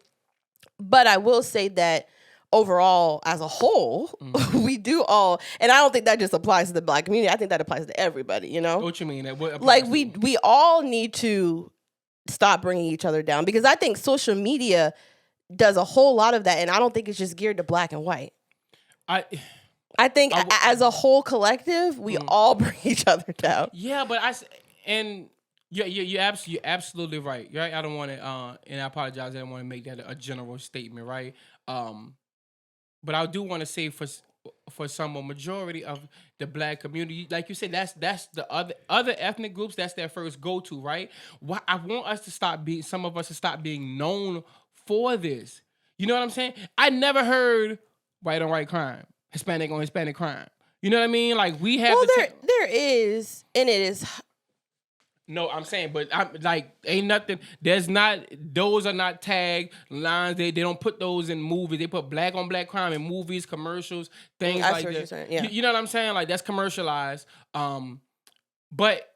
[SPEAKER 2] But I will say that overall, as a whole, we do all, and I don't think that just applies to the black community. I think that applies to everybody, you know?
[SPEAKER 3] What you mean? What
[SPEAKER 2] Like
[SPEAKER 3] applies to?
[SPEAKER 2] we all need to stop bringing each other down because I think social media does a whole lot of that, and I don't think it's just geared to black and white.
[SPEAKER 3] I
[SPEAKER 2] I think
[SPEAKER 3] I w-
[SPEAKER 2] as a whole collective, we all bring each other down.
[SPEAKER 3] Yeah, but and you're absolutely right. Right, I don't want to and I apologize. I don't want to make that a general statement, right? But I do want to say for some a majority of the black community, like you said, that's the other ethnic groups. That's their first go to, right? Why I want us to stop being some of us to stop being known for this. You know what I'm saying? I never heard white on white crime, Hispanic on Hispanic crime. You know what I mean? Like we have
[SPEAKER 2] Well,
[SPEAKER 3] to
[SPEAKER 2] there is, and it is.
[SPEAKER 3] No, I'm saying, but I'm like, ain't nothing. There's not. Those are not tagged lines. They don't put those in movies. They put black on black crime in movies, commercials, things
[SPEAKER 2] I see
[SPEAKER 3] like
[SPEAKER 2] what you're
[SPEAKER 3] that.
[SPEAKER 2] saying, yeah.
[SPEAKER 3] You know what I'm saying? Like that's commercialized. But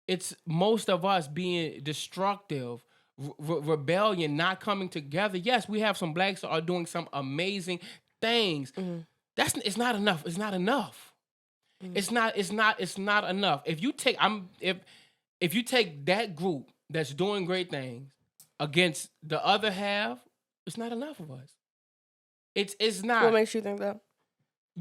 [SPEAKER 3] it's most of us being destructive, rebellion, not coming together. Yes, we have some blacks that are doing some amazing things. It's not enough. It's not enough. It's not enough. If you take that group that's doing great things against the other half, it's not enough of us. It's not.
[SPEAKER 2] What makes you think that?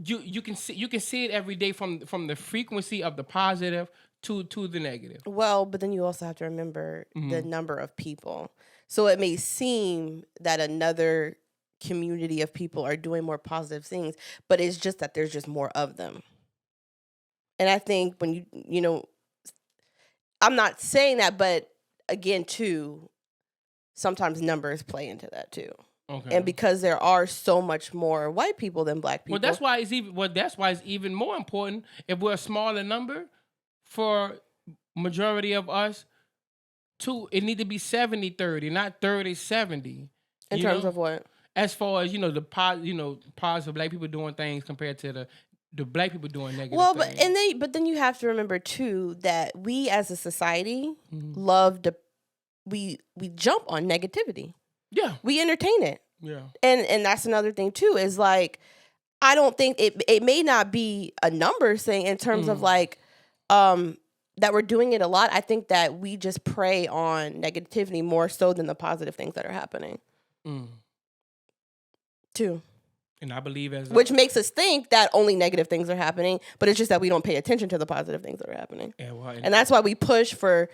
[SPEAKER 3] You can see it every day from the frequency of the positive to the negative.
[SPEAKER 2] Well, but then you also have to remember the number of people. So it may seem that another community of people are doing more positive things, but it's just that there's just more of them. And I think when you know, I'm not saying that, but again, too, sometimes numbers play into that too.
[SPEAKER 3] Okay.
[SPEAKER 2] And because there are so much more white people than black people.
[SPEAKER 3] Well, that's why it's even more important if we're a smaller number for majority of us it need to be 70-30, not 30-70.
[SPEAKER 2] In terms of what?
[SPEAKER 3] As far as the positive black people doing things compared to the black people doing negative things.
[SPEAKER 2] But then you have to remember too that we as a society love to we jump on negativity.
[SPEAKER 3] Yeah.
[SPEAKER 2] We entertain it.
[SPEAKER 3] Yeah.
[SPEAKER 2] And that's another thing too, is like I don't think it may not be a numbers thing in terms of like that we're doing it a lot. I think that we just prey on negativity more so than the positive things that are happening. Too.
[SPEAKER 3] And I believe
[SPEAKER 2] which makes us think that only negative things are happening, but it's just that we don't pay attention to the positive things that are happening.
[SPEAKER 3] Yeah, well,
[SPEAKER 2] and that's why we push for,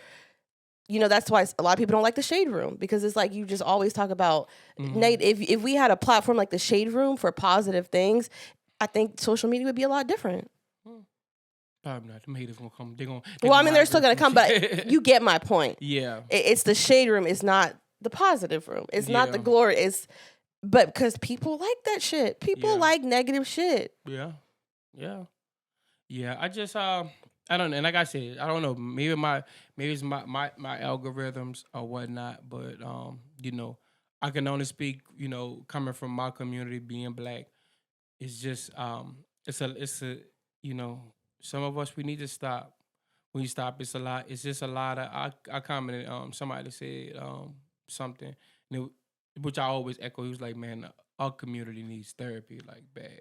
[SPEAKER 2] that's why a lot of people don't like the Shade Room, because it's like you just always talk about negative. If we had a platform like the Shade Room for positive things, I think social media would be a lot different.
[SPEAKER 3] Probably not. The haters gonna come.
[SPEAKER 2] They're still gonna come, but you get my point.
[SPEAKER 3] Yeah.
[SPEAKER 2] It's the Shade Room. It's not the positive room. It's not the glory. But because people like that shit. People like negative shit.
[SPEAKER 3] Yeah. Yeah. Yeah. I just I don't know. And like I said, I don't know. Maybe it's my algorithms or whatnot. But I can only speak, coming from my community being black. It's just it's a some of us we need to stop. When you stop, it's a lot. It's just a lot of I commented somebody said something. Which I always echo. He was like, man, our community needs therapy like bad.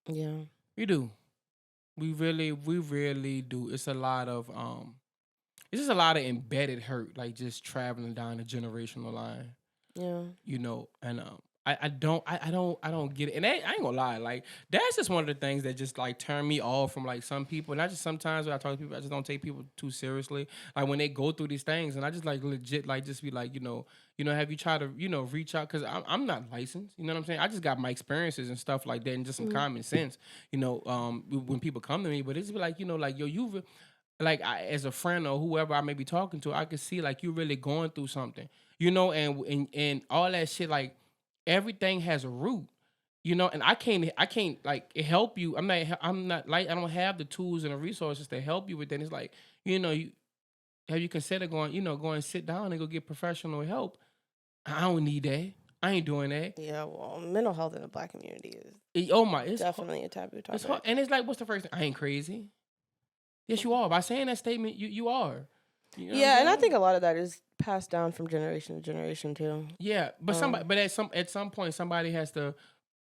[SPEAKER 2] Yeah.
[SPEAKER 3] We do. we really do. It's just a lot of embedded hurt, like just traveling down the generational line.
[SPEAKER 2] Yeah.
[SPEAKER 3] And I don't get it. And I ain't gonna lie, like that's just one of the things that just like turn me off from like some people. And I just sometimes when I talk to people, I just don't take people too seriously. Like when they go through these things, and I just like legit like just be like, have you tried to reach out? Because I'm not licensed. You know what I'm saying? I just got my experiences and stuff like that, and just some common sense. When people come to me, but it's be like like yo, you've like as a friend or whoever I may be talking to, I could see like you really going through something, and all that shit. Like everything has a root, and I can't like help you. I'm not like I don't have the tools and the resources to help you with that. It's like you have you considered going and sit down and go get professional help. I don't need that. I ain't doing that.
[SPEAKER 2] Yeah, well, mental health in the Black community is
[SPEAKER 3] Oh my, it's
[SPEAKER 2] definitely a taboo
[SPEAKER 3] it's
[SPEAKER 2] topic.
[SPEAKER 3] hard. And it's like, what's the first thing? I ain't crazy. Yes, you are. By saying that statement, you are.
[SPEAKER 2] Yeah, and I think a lot of that is passed down from generation to generation too.
[SPEAKER 3] Yeah, but at some point somebody has to.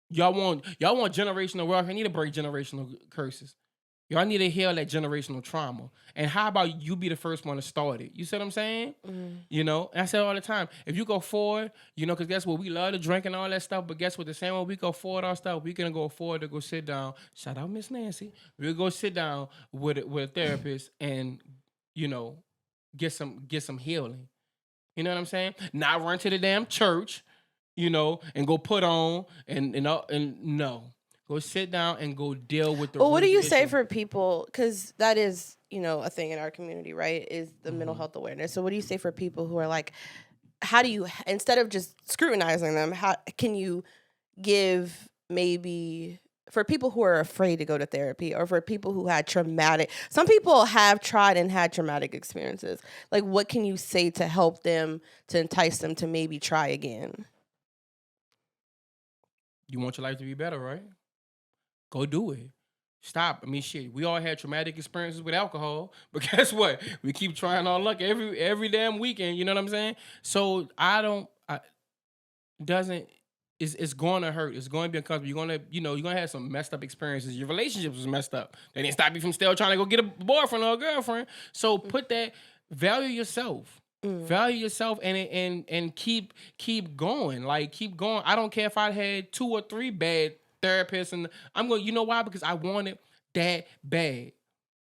[SPEAKER 3] Y'all want generational wealth. I need to break generational curses. Y'all need to heal that generational trauma. And how about you be the first one to start it? You see what I'm saying? And I say all the time, if you go forward, because guess what? We love to drink and all that stuff, but guess what? The same way we go forward our stuff, we can go forward to go sit down. Shout out Miss Nancy. We'll go sit down with a therapist and, get some healing. You know what I'm saying? Not run to the damn church, and go put on and no. Go sit down and go deal with the.
[SPEAKER 2] Well, what do you say for people? Because that is, a thing in our community, right? Is the mental health awareness. So, what do you say for people who are like, how do you, instead of just scrutinizing them, how can you give maybe for people who are afraid to go to therapy, or for people who had some people have tried and had traumatic experiences. Like, what can you say to help them, to entice them to maybe try again?
[SPEAKER 3] You want your life to be better, right? Go do it. Stop. I mean, shit. We all had traumatic experiences with alcohol, but guess what? We keep trying our luck every damn weekend. You know what I'm saying? So doesn't. It's going to hurt. It's going to be uncomfortable. You're gonna have some messed up experiences. Your relationships was messed up. They didn't stop you from still trying to go get a boyfriend or a girlfriend. So put that. Value yourself. Value yourself and keep going. Like keep going. I don't care if I had 2 or 3 bad therapists, and I'm going. You know why? Because I want it that bad.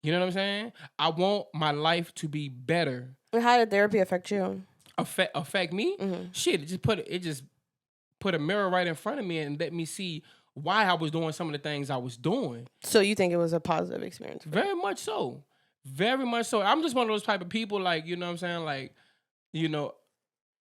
[SPEAKER 3] You know what I'm saying? I want my life to be better.
[SPEAKER 2] And how did therapy affect you?
[SPEAKER 3] Affect me? Shit, it just put a mirror right in front of me and let me see why I was doing some of the things I was doing.
[SPEAKER 2] So you think it was a positive experience?
[SPEAKER 3] Very much so. Very much so. I'm just one of those type of people, like, you know what I'm saying? Like,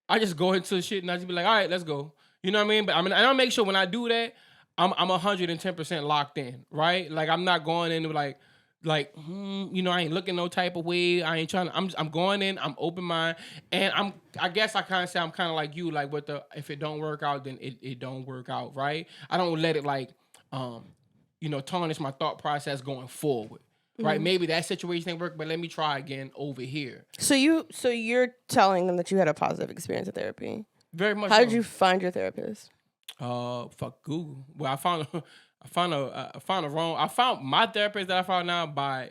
[SPEAKER 3] I just go into shit and I just be like, all right, let's go. You know what I mean? But I don't make sure when I do that, I'm 110% locked in, right? Like I'm not going into like, I ain't looking no type of way. I ain't trying to. I'm going in. I'm open mind, and I guess I kind of say I'm kind of like you. Like with if it don't work out, then it don't work out, right? I don't let it like, tarnish my thought process going forward, right? Maybe that situation didn't work, but let me try again over here.
[SPEAKER 2] So you're telling them that you had a positive experience with therapy.
[SPEAKER 3] Very much.
[SPEAKER 2] How did you find your therapist?
[SPEAKER 3] Fuck Google. Well, I found my therapist that I found now by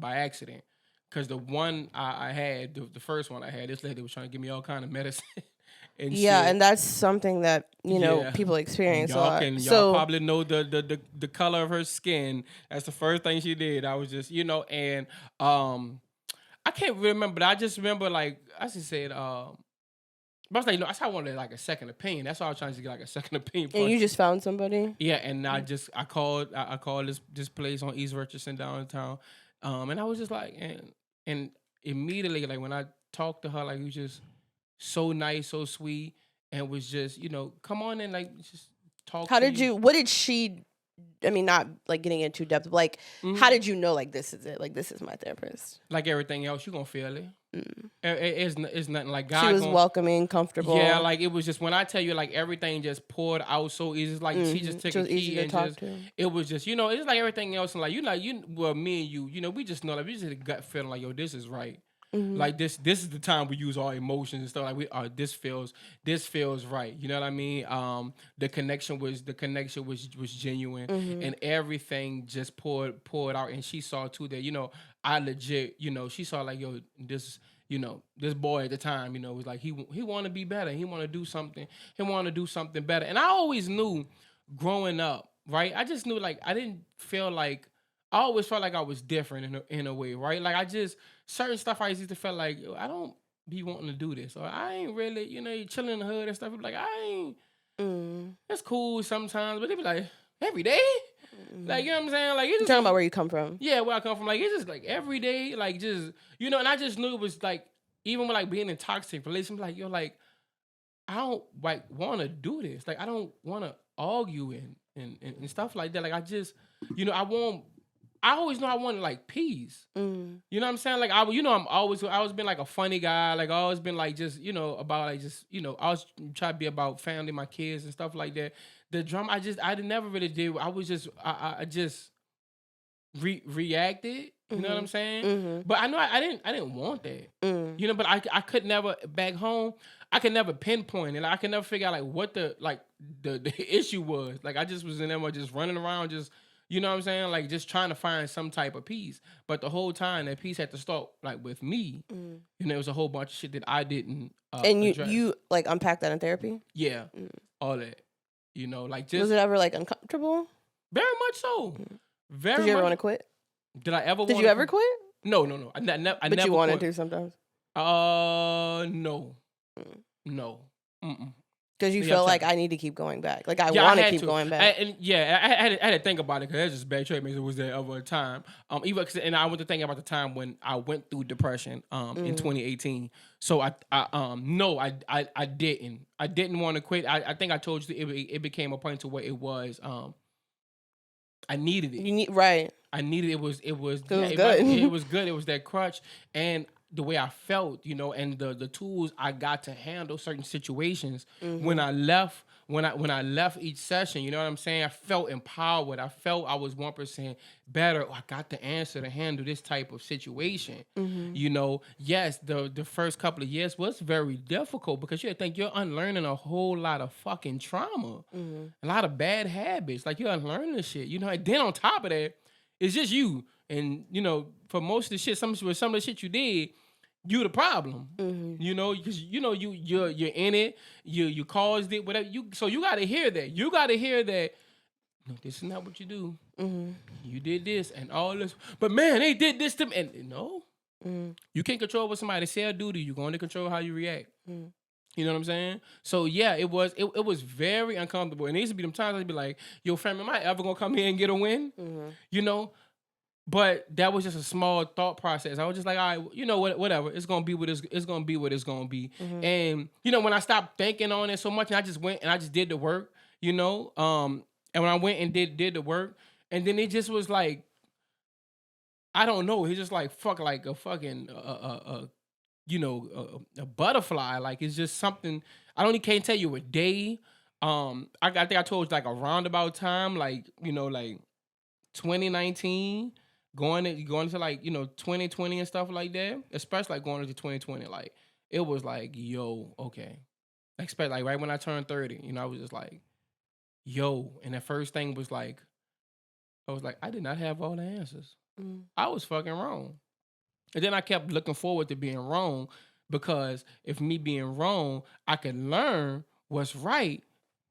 [SPEAKER 3] accident, because the one I had, the first one I had, this lady was trying to give me all kind of medicine. And shit.
[SPEAKER 2] And that's something that people experience a lot.
[SPEAKER 3] Y'all probably know the color of her skin. That's the first thing she did. I was just and I can't remember, but I just remember like I just said but I was like, that's how I wanted like a second opinion. That's why I was trying to get like a second opinion.
[SPEAKER 2] And you just found somebody?
[SPEAKER 3] Yeah, and I called this place on East Richardson downtown, and I was just like, and immediately like when I talked to her, like it was just so nice, so sweet, and was just come on in, like just talk.
[SPEAKER 2] What did she? I mean, not like getting into too depth, but like, how did you know like this is it? Like this is my therapist.
[SPEAKER 3] Like everything else, you gonna feel it. It's nothing like God.
[SPEAKER 2] She was welcoming, comfortable.
[SPEAKER 3] Yeah, like it was just when I tell you, like everything just poured out so easy. It's like she just took a key and just it was just it's like everything else, and like me and you, we just know, like we just had a gut feeling like, yo, this is right. Like this is the time we use our emotions and stuff. Like this feels right. You know what I mean? The connection was genuine, and everything just poured out. And she saw too that I legit she saw like this. This boy at the time, was like he want to be better. He want to do something. He want to do something better. And I always knew, growing up, right? I just knew like I didn't feel like I always felt like I was different in a way, right? Like I just certain stuff I used to feel like I don't be wanting to do this, or I ain't really, you chilling in the hood and stuff. Like I ain't. It's cool sometimes, but they be like every day. Like, you know what I'm saying? Like,
[SPEAKER 2] you're talking about where you come from.
[SPEAKER 3] Yeah, where I come from. Like, it's just like every day, like just, and I just knew it was like, even with like being in toxic relationships, like, like, I don't like want to do this. Like, I don't want to argue and stuff like that. Like, I just, I always know I wanted like peace. You know what I'm saying? Like, I always been like a funny guy. Like, I always been like just, about like just, I was try to be about family, my kids and stuff like that. The drama, I never really did. I was just, I just reacted. You know what I'm saying? But I know I didn't want that. But I could never back home. I could never pinpoint it. Like, I could never figure out like what the issue was. Like, I just was in there just running around, just you know what I'm saying, like just trying to find some type of peace. But the whole time that peace had to start like with me. There was a whole bunch of shit that I didn't.
[SPEAKER 2] And
[SPEAKER 3] address.
[SPEAKER 2] you like unpack that in therapy?
[SPEAKER 3] Yeah, all that. Like just
[SPEAKER 2] was it ever like uncomfortable?
[SPEAKER 3] Very much so. Very.
[SPEAKER 2] Did you ever
[SPEAKER 3] much.
[SPEAKER 2] want to quit?
[SPEAKER 3] Did I ever?
[SPEAKER 2] Did you ever quit?
[SPEAKER 3] No. I never.
[SPEAKER 2] But you wanted to sometimes.
[SPEAKER 3] No. No.
[SPEAKER 2] Because you feel like I need to keep going back. Like I want to keep going back.
[SPEAKER 3] I had to think about it because that's just bad trait. Maybe it was there over time. And I went to think about the time when I went through depression in 2018. So I didn't. I didn't want to quit. I think I told you it became a point to where it was I needed it.
[SPEAKER 2] Right.
[SPEAKER 3] I needed it. It was
[SPEAKER 2] good.
[SPEAKER 3] It was good. It was that crutch and the way I felt, and the tools I got to handle certain situations. When I left each session, you know what I'm saying? I felt empowered. I felt I was 1% better. I got the answer to handle this type of situation. Yes, the first couple of years was very difficult because you think you're unlearning a whole lot of fucking trauma, a lot of bad habits. Like you're unlearning this shit, and then on top of that, it's just you. And for most of the shit, some of the shit you did, you the problem. Because you're in it. You caused it. Whatever. So you got to hear that. You got to hear that. No, this is not what you do. You did this and all this. But man, they did this to me. And no, you can't control what somebody say or do to you. You're going to control how you react. You know what I'm saying? So yeah, it was very uncomfortable. And there used to be them times I'd be like, "Yo, fam, am I ever gonna come here and get a win?" But that was just a small thought process. I was just like, all right, whatever. It's gonna be what it's gonna be. What it's gonna be. And when I stopped thinking on it so much, and I just went and I just did the work. And when I went and did the work, and then it just was like, I don't know. It's just like fuck, like a fucking a butterfly. Like it's just something. Can't tell you a day. I think I told you like a roundabout time, like 2019. Going to like 2020 and stuff like that, especially like going into 2020, like it was like okay, expect like right when I turned 30, I was just like and the first thing was like I was like I did not have all the answers. I was fucking wrong, and then I kept looking forward to being wrong because if me being wrong, I could learn what's right,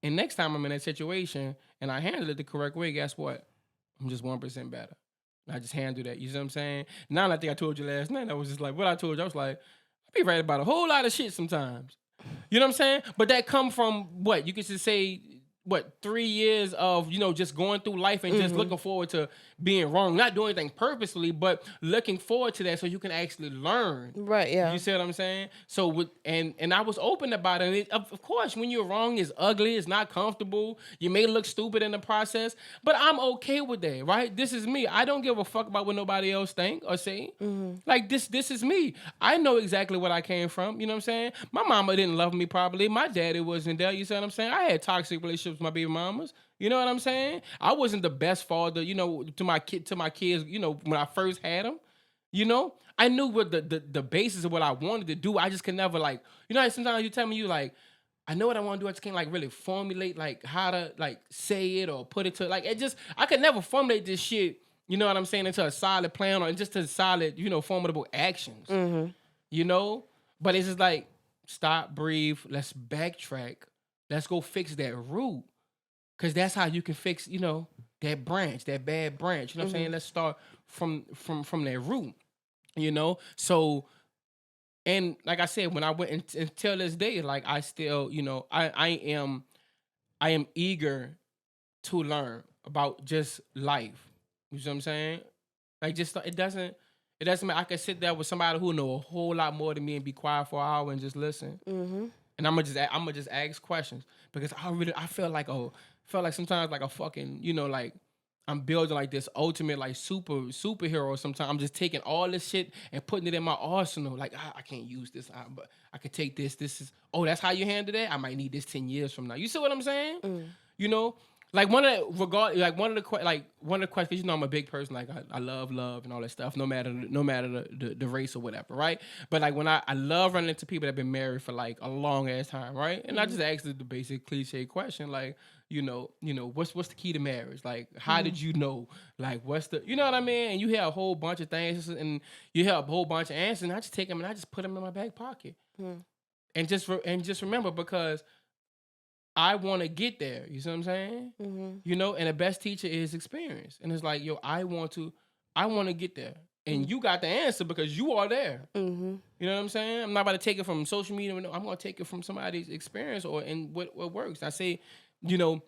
[SPEAKER 3] and next time I'm in that situation and I handle it the correct way, guess what? I'm just 1% better. I just handle that. You see what I'm saying? Now I think I told you last night. I was just like, what I told you, I was like, I be right about a whole lot of shit sometimes. You know what I'm saying? But that come from what? You could just say, 3 years of, just going through life and just looking forward to being wrong. Not doing anything purposely, but looking forward to that so you can actually learn.
[SPEAKER 2] Right, yeah.
[SPEAKER 3] You see what I'm saying? So, and I was open about it. And of course, when you're wrong, it's ugly. It's not comfortable. You may look stupid in the process. But I'm okay with that, right? This is me. I don't give a fuck about what nobody else think or say. Like, this is me. I know exactly what I came from. You know what I'm saying? My mama didn't love me properly. My daddy wasn't there. You see what I'm saying? I had toxic relationships with my baby mamas. You know what I'm saying? I wasn't the best father, to my kids, when I first had them. You know, I knew what the basis of what I wanted to do. I just could never like, you know, like sometimes you tell me you like, I know what I want to do. I just can't like really formulate like how to like say it or put it to like it just I could never formulate this shit. You know what I'm saying, into a solid plan or just to solid, you know, formidable actions. You know, but it's just like stop, breathe. Let's backtrack. Let's go fix that root. Cause that's how you can fix, you know, that branch, that bad branch. You know what I'm saying? Let's start from that root. You know, so and like I said, when I went until this day, like I still, you know, I am eager to learn about just life. You see what I'm saying? Like just it doesn't matter. I can sit there with somebody who know a whole lot more than me and be quiet for an hour and just listen. And I'm gonna just ask questions because I feel like sometimes like a fucking, you know, like I'm building like this ultimate like superhero. Sometimes I'm just taking all this shit and putting it in my arsenal. Like I can't use this, but I could take this. This is that's how you handle that. I might need this 10 years from now. You see what I'm saying? You know, like one of the questions. You know, I'm a big person. Like I love love and all that stuff. No matter the race or whatever, right? But like when I love running into people that have been married for like a long ass time, right? And I just ask the basic cliche question, like what's the key to marriage? Like how did you know? Like what's the you know what I mean? And you hear a whole bunch of things and you hear a whole bunch of answers. And I just take them and I just put them in my back pocket. And just remember because I want to get there. You see what I'm saying? You know, and the best teacher is experience. And it's like, yo, I want to get there. And you got the answer because you are there. You know what I'm saying? I'm not about to take it from social media. No, I'm going to take it from somebody's experience or in what works. I say, you know,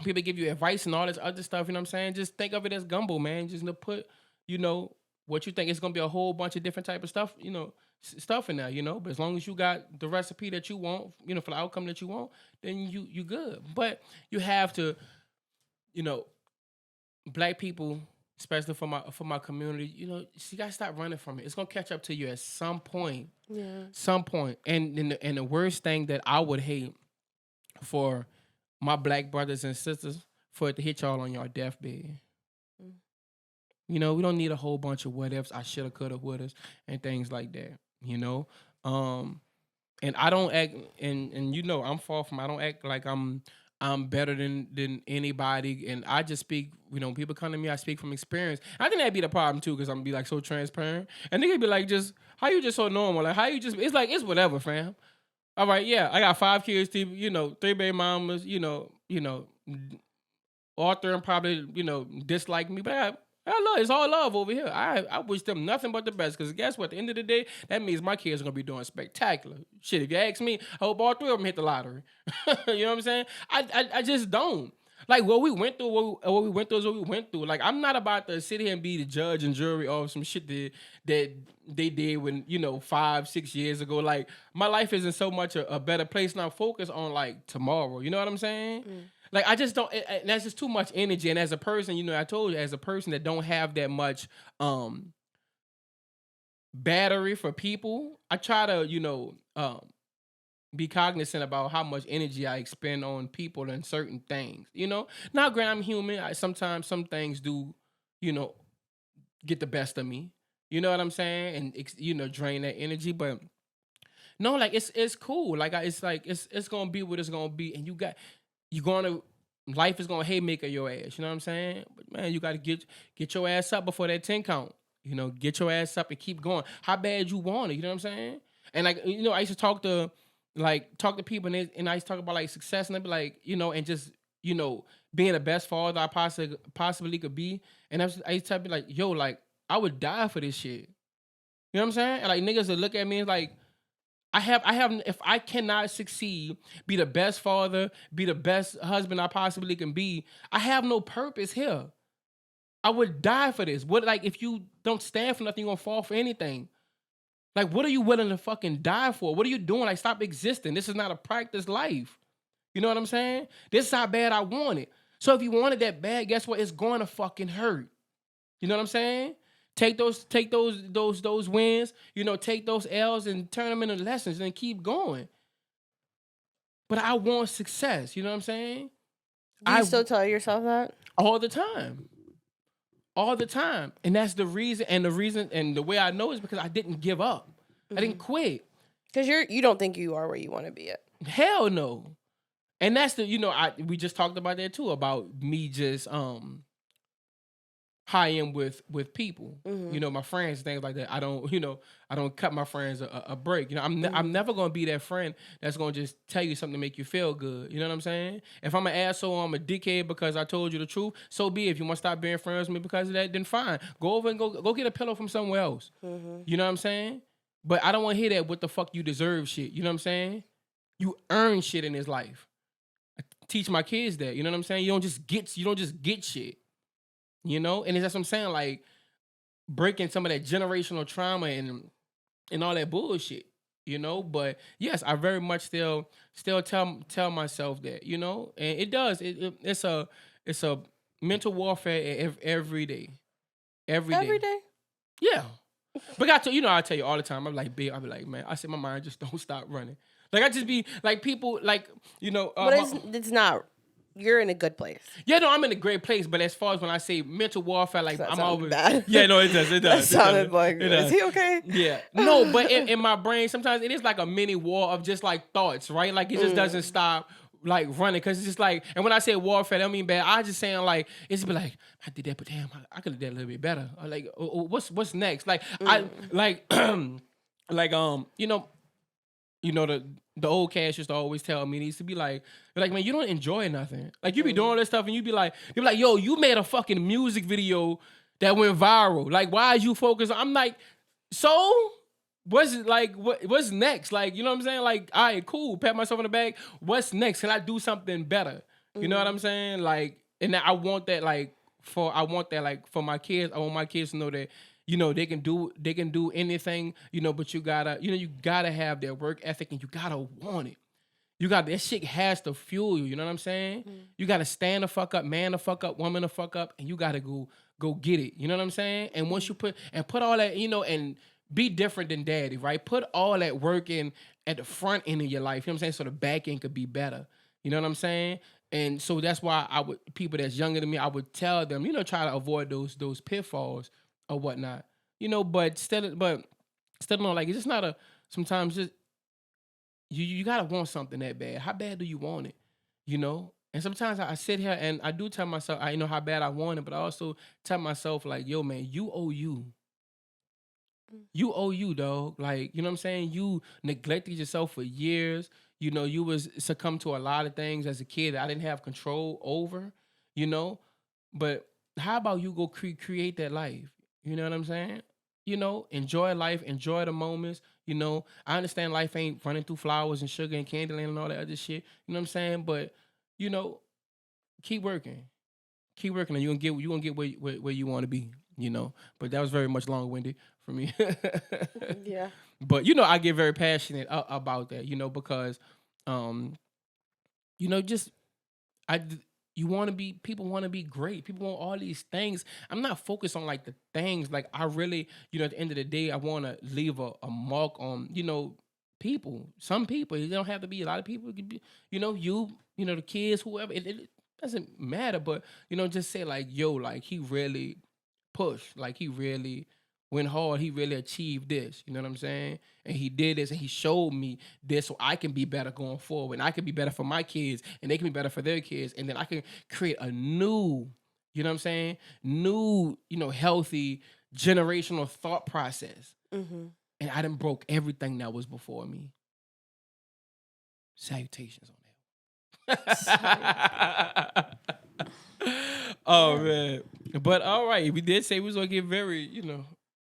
[SPEAKER 3] people give you advice and all this other stuff. You know what I'm saying? Just think of it as gumbo, man. Just put, you know, what you think. It's going to be a whole bunch of different type of stuff, you know, stuff in there, you know. But as long as you got the recipe that you want, you know, for the outcome that you want, then you good. But you have to, you know, black people, especially for my community, you know, you gotta stop running from it. It's gonna catch up to you at some point. Some point. And the worst thing that I would hate for my black brothers and sisters for it to hit y'all on your deathbed. You know, we don't need a whole bunch of what ifs, I shoulda, coulda, woulda, and things like that. You know, and I don't act, and you know, I'm far from. I don't act like I'm better than anybody, and I just speak. You know, when people come to me, I speak from experience. I think that'd be the problem too, because I'm gonna be like so transparent, and they could be like, just how you just so normal, like how you just. It's like it's whatever, fam. All right, yeah, I got 5 kids, you know, 3 baby mamas, Arthur and probably, you know, dislike me, but I love it's all love over here. I wish them nothing but the best because guess what? At the end of the day, that means my kids are gonna be doing spectacular. Shit, if you ask me, I hope all 3 of them hit the lottery. You know what I'm saying? I just don't. Like what we went through, what we went through is what we went through. Like I'm not about to sit here and be the judge and jury of some shit that they did when 5-6 years ago. Like my life isn't so much a better place, and I'm focused on like tomorrow. You know what I'm saying? Like I just don't. And that's just too much energy. And as a person, you know, I told you, as a person that don't have that much battery for people, I try to be cognizant about how much energy I expend on people and certain things. You know, now granted, I'm human. Sometimes some things do, you know, get the best of me. You know what I'm saying? And drain that energy. But no, like it's cool. Like it's like it's gonna be what it's gonna be, and you gonna life is gonna haymaker your ass. You know what I'm saying? But man, you gotta get your ass up before that 10 count. You know, get your ass up and keep going. How bad you want it? You know what I'm saying? And like I used to talk to people and I used to talk about like success and they'd be like, and just being the best father I possibly could be. And I used to be like, yo, like I would die for this shit. You know what I'm saying? And like niggas would look at me and like, I have if I cannot succeed, be the best father, be the best husband I possibly can be, I have no purpose here. I would die for this. What, like, if you don't stand for nothing, you're gonna fall for anything. Like, what are you willing to fucking die for? What are you doing? Like, stop existing. This is not a practice life. You know what I'm saying? This is how bad I want it. So if you want it that bad, guess what? It's going to fucking hurt. You know what I'm saying? Take those wins, take those L's and turn them into lessons and keep going. But I want success. You know what I'm saying?
[SPEAKER 2] Do you still tell yourself that?
[SPEAKER 3] All the time. all the time. And that's the reason. And the way I know is because I didn't give up. I didn't quit.
[SPEAKER 2] Because you don't think you are where you want to be at.
[SPEAKER 3] Hell no. And that's we just talked about that too, about me just high end with people, my friends, things like that. I don't cut my friends a break. I'm never gonna be that friend that's gonna just tell you something to make you feel good. You know what I'm saying? If I'm an asshole, I'm a dickhead because I told you the truth. So be it. If you want to stop being friends with me because of that, then fine. Go over and go get a pillow from somewhere else. You know what I'm saying? But I don't want to hear that. What the fuck you deserve shit. You know what I'm saying? You earn shit in this life. I teach my kids that. You know what I'm saying? You don't just get shit. And that's what I'm saying, like breaking some of that generational trauma and all that bullshit, But yes, I very much still tell myself that, and it does. It's a mental warfare every day, every day. Yeah, but I tell you all the time. I'm like, babe, I'll be like, man, I said my mind just don't stop running. Like I just be like people like
[SPEAKER 2] but it's not. You're in a good place.
[SPEAKER 3] Yeah, no, I'm in a great place. But as far as when I say mental warfare, like I'm always
[SPEAKER 2] bad.
[SPEAKER 3] Yeah, no, it does.
[SPEAKER 2] That sounded like, is he okay?
[SPEAKER 3] Yeah, no, but in my brain, sometimes it is like a mini war of just like thoughts, right? Like it just doesn't stop like running because it's just like. And when I say warfare, I don't mean bad. I just saying like it's be like I did that, but damn, I could have done that a little bit better. Or like, what's next? Like I like the old cats used to always tell me, needs to be like, man, you don't enjoy nothing. Like you be doing all this stuff and you're like, yo, you made a fucking music video that went viral. Like, why is you focused? I'm like, so what's next? Like, you know what I'm saying? Like, all right, cool, pat myself on the back. What's next? Can I do something better? You know what I'm saying? Like, and I want that for my kids. I want my kids to know that they can do anything, but you gotta have their work ethic and you gotta want it. That shit has to fuel you, you know what I'm saying? You gotta stand the fuck up, man the fuck up, woman the fuck up, and you gotta go get it. You know what I'm saying? And once you put all that, and be different than daddy, right? Put all that work in at the front end of your life, you know what I'm saying? So the back end could be better. You know what I'm saying? And so that's why people that's younger than me, I would tell them, try to avoid those pitfalls or whatnot, but still, no, like it's just not sometimes just you gotta want something that bad. How bad do you want it? And sometimes I sit here and I do tell myself, I know how bad I want it, but I also tell myself like, yo, man, you owe you. You owe you, dog. Like, you know what I'm saying? You neglected yourself for years. You was succumb to a lot of things as a kid that I didn't have control over, But how about you go create that life? You know what I'm saying? Enjoy life, enjoy the moments. I understand life ain't running through flowers and sugar and Candyland and all that other shit. You know what I'm saying? But, keep working. Keep working and you're gonna get where you want to be, But that was very much long-winded for me.
[SPEAKER 2] Yeah.
[SPEAKER 3] But, I get very passionate about that, because, just people want to be great. People want all these things. I'm not focused on like the things. Like I really, at the end of the day, I want to leave a mark on, people. Some people. It don't have to be a lot of people. It could be, the kids, whoever. It doesn't matter. But, just say like, yo, like he really pushed. Like he really went hard. He really achieved this. You know what I'm saying? And he did this and he showed me this so I can be better going forward. And I can be better for my kids and they can be better for their kids. And then I can create a new, you know what I'm saying? New, healthy generational thought process. And I done broke everything that was before me. Salutations on that. Oh, man. But all right, we did say we was going to get very,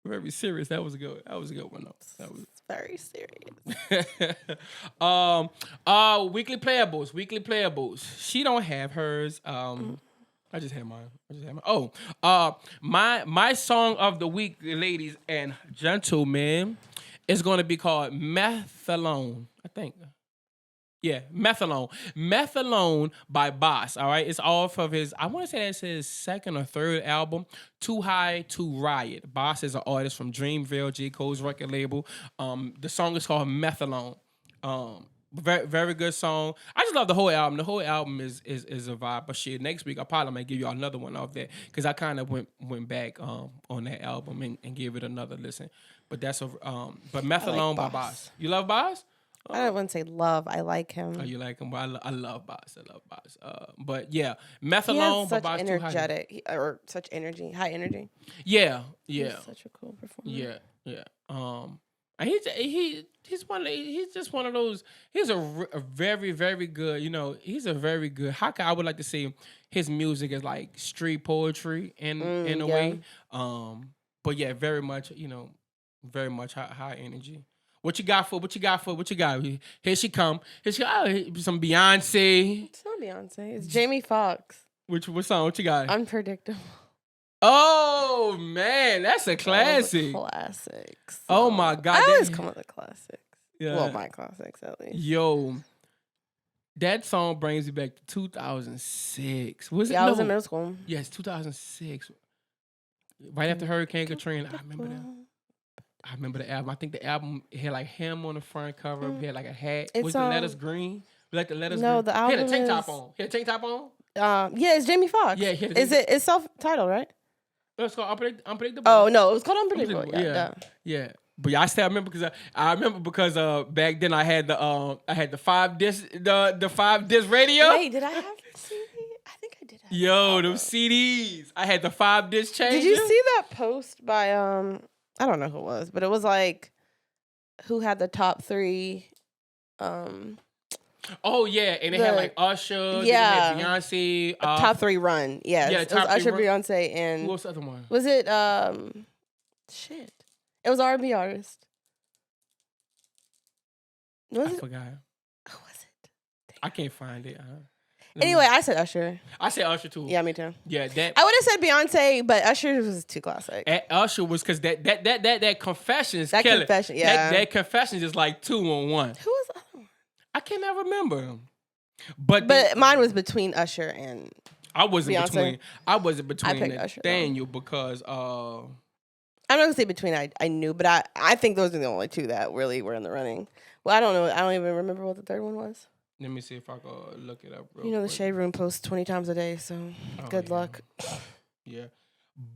[SPEAKER 3] very serious. That was a good one though. That was
[SPEAKER 2] very serious.
[SPEAKER 3] Weekly playables. She don't have hers. I just had mine. Oh, my song of the week, ladies and gentlemen, is going to be called Methalone. I think. Yeah, Methalone. Methalone by Boss, all right? It's off of his, I want to say that's his second or third album, Too High to Riot. Boss is an artist from Dreamville, J. Cole's record label. The song is called Methalone. Very, very good song. I just love the whole album. The whole album is a vibe. But shit, next week I probably might give you another one off that because I kind of went back on that album and gave it another listen. But that's a but Meth
[SPEAKER 2] I like
[SPEAKER 3] Alone by
[SPEAKER 2] Boss.
[SPEAKER 3] Boss. You love Boss?
[SPEAKER 2] I don't want to say love. I like him.
[SPEAKER 3] Oh, you like him? Well, I love Boss. I love Boss. But yeah, Meth
[SPEAKER 2] He
[SPEAKER 3] Alone
[SPEAKER 2] has
[SPEAKER 3] by
[SPEAKER 2] such
[SPEAKER 3] Boss too high.
[SPEAKER 2] energetic or such energy, high energy.
[SPEAKER 3] Yeah.
[SPEAKER 2] He's such a cool performer.
[SPEAKER 3] Yeah. And he's just one of those. He's a very, very good. You know, he's a very good. I would like to say his music is like street poetry in a way. But yeah, very much. You know, very much high energy. What you got? Here she come. Some Beyonce.
[SPEAKER 2] It's not Beyonce. It's Jamie Foxx.
[SPEAKER 3] What song? What you got?
[SPEAKER 2] Unpredictable.
[SPEAKER 3] Oh man, that's a classic.
[SPEAKER 2] Classics.
[SPEAKER 3] Oh my God.
[SPEAKER 2] I always come with the classics.
[SPEAKER 3] Yeah.
[SPEAKER 2] Well, my classics at least.
[SPEAKER 3] Yo, that song brings me back to 2006. Was it?
[SPEAKER 2] Yeah, I was in middle school.
[SPEAKER 3] Yes, 2006. Right after Hurricane Katrina. I remember that. I remember the album. I think the album had like him on the front cover. He had like a hat. Was the letters green? Like the letters green?
[SPEAKER 2] No, the album
[SPEAKER 3] He had a tank top on.
[SPEAKER 2] Yeah, it's Jamie Foxx.
[SPEAKER 3] Yeah,
[SPEAKER 2] it's self-titled, right?
[SPEAKER 3] It's called Unpredictable.
[SPEAKER 2] Oh no, it was called Unpredictable.
[SPEAKER 3] Yeah. But yeah, I still remember because back then I had the 5-disc the 5-disc radio.
[SPEAKER 2] Wait, did I have the CD? I think I did.
[SPEAKER 3] Yo, those CDs. I had the 5-disc changer.
[SPEAKER 2] Did you see that post by I don't know who it was, but it was like who had the top 3
[SPEAKER 3] Oh yeah, and it had like Usher, yeah, Beyonce,
[SPEAKER 2] top 3 run. Yes, yeah, it was Usher, Beyonce, and
[SPEAKER 3] who was the other one?
[SPEAKER 2] Was it shit? It was R&B artist.
[SPEAKER 3] I forgot.
[SPEAKER 2] Who was it? Damn.
[SPEAKER 3] I can't find it.
[SPEAKER 2] Anyway, I said Usher.
[SPEAKER 3] I said Usher too.
[SPEAKER 2] Yeah, me too.
[SPEAKER 3] Yeah, that
[SPEAKER 2] I would have said Beyonce, but Usher was too classic.
[SPEAKER 3] Usher was because that Confessions.
[SPEAKER 2] That
[SPEAKER 3] killer.
[SPEAKER 2] Confession, yeah.
[SPEAKER 3] That Confessions is like 2 on 1.
[SPEAKER 2] Who was the other one?
[SPEAKER 3] I cannot remember. But
[SPEAKER 2] mine was between Usher and
[SPEAKER 3] I wasn't
[SPEAKER 2] Beyonce.
[SPEAKER 3] between Nathaniel because
[SPEAKER 2] I'm not gonna say between I knew, but I think those are the only 2 that really were in the running. Well, I don't know. I don't even remember what the third one was.
[SPEAKER 3] Let me see if I can look it up real
[SPEAKER 2] quick.
[SPEAKER 3] The
[SPEAKER 2] Shade Room posts 20 times a day, so good luck.
[SPEAKER 3] Yeah.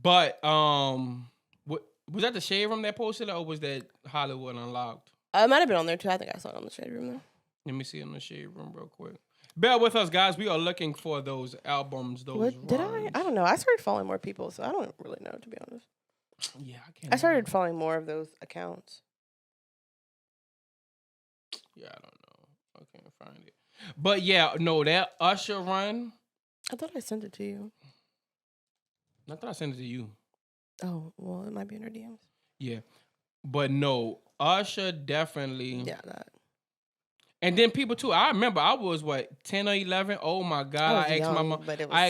[SPEAKER 3] But what was that the Shade Room that posted it, or was that Hollywood Unlocked?
[SPEAKER 2] It might have been on there too. I think I saw it on the Shade Room though.
[SPEAKER 3] Let me see on the Shade Room real quick. Bear with us, guys. We are looking for those albums,
[SPEAKER 2] Did I? I don't know. I started following more people, so I don't really know, to be honest.
[SPEAKER 3] Yeah, I
[SPEAKER 2] started following more of those accounts.
[SPEAKER 3] Yeah, I don't know. I can't find it. But yeah, no, that Usher run.
[SPEAKER 2] I thought I sent it to you.
[SPEAKER 3] I thought I sent it to you.
[SPEAKER 2] Oh, well, it might be in her DMs.
[SPEAKER 3] Yeah. But no, Usher definitely.
[SPEAKER 2] Yeah, that.
[SPEAKER 3] And then people too. I remember I was 10 or 11. Oh my God! I asked my mom. I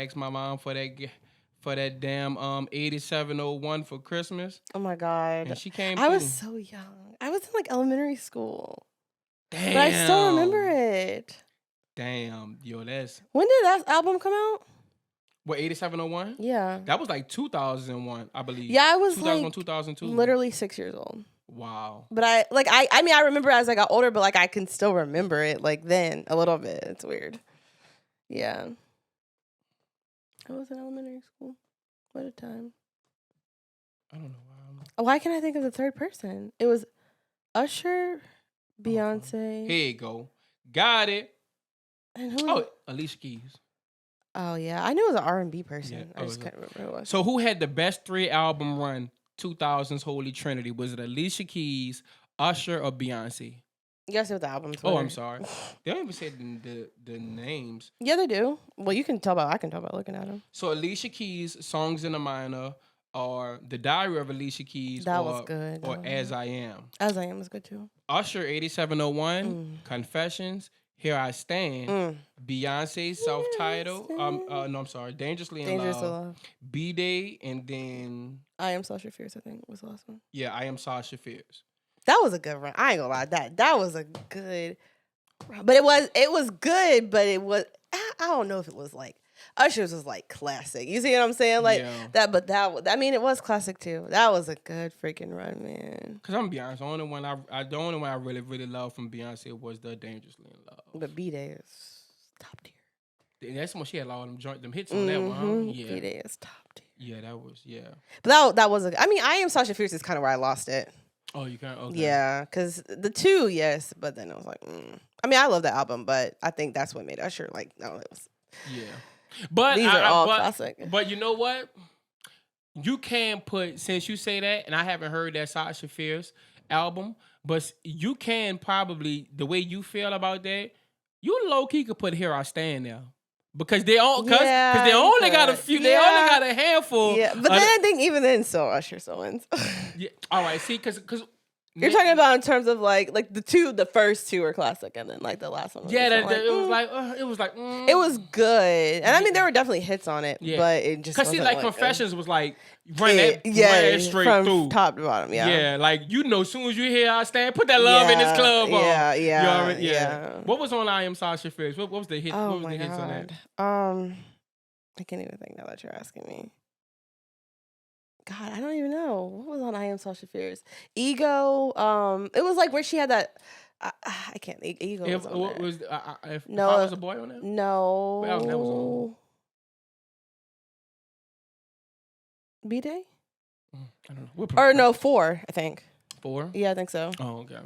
[SPEAKER 3] asked my mom for that damn 8701 for Christmas.
[SPEAKER 2] Oh my God!
[SPEAKER 3] And she came.
[SPEAKER 2] I was so young. I was in like elementary school.
[SPEAKER 3] Damn.
[SPEAKER 2] But I still remember it.
[SPEAKER 3] Damn, yo, that's.
[SPEAKER 2] When did that album come out?
[SPEAKER 3] What, 8701?
[SPEAKER 2] Yeah.
[SPEAKER 3] That was like 2001, I believe.
[SPEAKER 2] Yeah, I was
[SPEAKER 3] 2001,
[SPEAKER 2] like
[SPEAKER 3] 2002.
[SPEAKER 2] Literally 6 years old.
[SPEAKER 3] Wow.
[SPEAKER 2] But I remember as I got older, but like I can still remember it like then a little bit. It's weird. Yeah. I was in elementary school. What a time.
[SPEAKER 3] I don't know why.
[SPEAKER 2] Why can't I think of the third person? It was Usher, Beyonce.
[SPEAKER 3] Here you go. Got it.
[SPEAKER 2] And who?
[SPEAKER 3] Oh, Alicia Keys.
[SPEAKER 2] Oh yeah, I knew it was an R&B person.
[SPEAKER 3] Yeah,
[SPEAKER 2] I just can't remember who it was.
[SPEAKER 3] So who had the best 3 album run? 2000s Holy Trinity. Was it Alicia Keys, Usher, or Beyonce?
[SPEAKER 2] You gotta say what the albums were.
[SPEAKER 3] Oh, I'm sorry. They don't even say the names.
[SPEAKER 2] Yeah, they do. Well, I can tell by looking at them.
[SPEAKER 3] So Alicia Keys, Songs in the Minor, or The Diary of Alicia Keys.
[SPEAKER 2] That was good.
[SPEAKER 3] Or As I Am.
[SPEAKER 2] As I Am was good too.
[SPEAKER 3] Usher, 8701, Confessions, Here I Stand, Beyonce, self-titled. No, I'm sorry, Dangerously in Love. B-Day, and then
[SPEAKER 2] I Am Sasha Fierce, I think was the last one.
[SPEAKER 3] Yeah, I Am Sasha Fierce.
[SPEAKER 2] That was a good run. I ain't gonna lie, that was a good run. But it was good, but it was, I don't know if it was like Usher's was like classic. You see what I'm saying? Like I mean, it was classic too. That was a good freaking run, man.
[SPEAKER 3] Cause I'm gonna be honest, the only one I really really loved from Beyonce was the Dangerously in Love.
[SPEAKER 2] But B-Day is top tier.
[SPEAKER 3] That's when she had all them hits on that one. Huh? Yeah,
[SPEAKER 2] B-Day is top tier.
[SPEAKER 3] Yeah, that was
[SPEAKER 2] But that was I mean, I Am Sasha Fierce is kind of where I lost it.
[SPEAKER 3] Oh, you can't. Okay.
[SPEAKER 2] Yeah, because the two, yes, but then I was like, I mean, I love the album, but I think that's what made Usher like. No, it was.
[SPEAKER 3] Yeah. But
[SPEAKER 2] these are all classic.
[SPEAKER 3] But you know what? You can put, since you say that, and I haven't heard that Sasha Fierce album, but you can probably, the way you feel about that, you low key could put Here I Stand now. Because they only got a few, they only got a handful.
[SPEAKER 2] Yeah, but then I think even then, so Usher so wins.
[SPEAKER 3] Yeah. All right. See, because
[SPEAKER 2] you're talking about in terms of like the first two are classic, and then like the last one. Was
[SPEAKER 3] it was like
[SPEAKER 2] it was good, and I mean there were definitely hits on it, but it just
[SPEAKER 3] because see, like Confessions was like run straight
[SPEAKER 2] from
[SPEAKER 3] through
[SPEAKER 2] top to bottom. Yeah,
[SPEAKER 3] like as soon as you hear I Stand, put that love in this club on.
[SPEAKER 2] Yeah.
[SPEAKER 3] What was on I Am Sasha Fierce? What was the hit?
[SPEAKER 2] Oh
[SPEAKER 3] what was the hits on that?
[SPEAKER 2] I can't even think now that you're asking me. God, I don't even know. What was on I Am Sasha Fierce? Ego. It was like where she had that. I can't. Ego. If
[SPEAKER 3] I Was a Boy on that?
[SPEAKER 2] No.
[SPEAKER 3] What else that was on?
[SPEAKER 2] B-Day?
[SPEAKER 3] I don't know.
[SPEAKER 2] Or no, 4. I think
[SPEAKER 3] 4.
[SPEAKER 2] Yeah, I think so.
[SPEAKER 3] Oh, okay.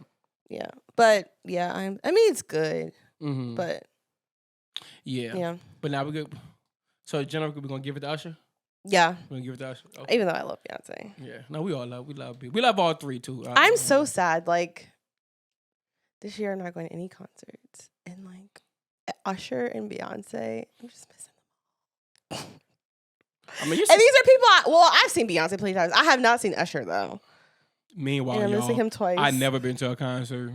[SPEAKER 2] Yeah, but yeah, I mean it's good, but
[SPEAKER 3] yeah. But now we're good. So, generally, we're gonna give it to Usher.
[SPEAKER 2] Yeah.
[SPEAKER 3] We're gonna give it to Usher. Okay.
[SPEAKER 2] Even though I love Beyonce.
[SPEAKER 3] Yeah. No, we love all three too.
[SPEAKER 2] I'm so sad. Like this year I'm not going to any concerts. And like Usher and Beyonce, I'm just missing them.
[SPEAKER 3] I mean,
[SPEAKER 2] and these are people I've seen Beyonce play times. I have not seen Usher though.
[SPEAKER 3] Meanwhile,
[SPEAKER 2] and I'm missing him twice.
[SPEAKER 3] I've never been to a concert.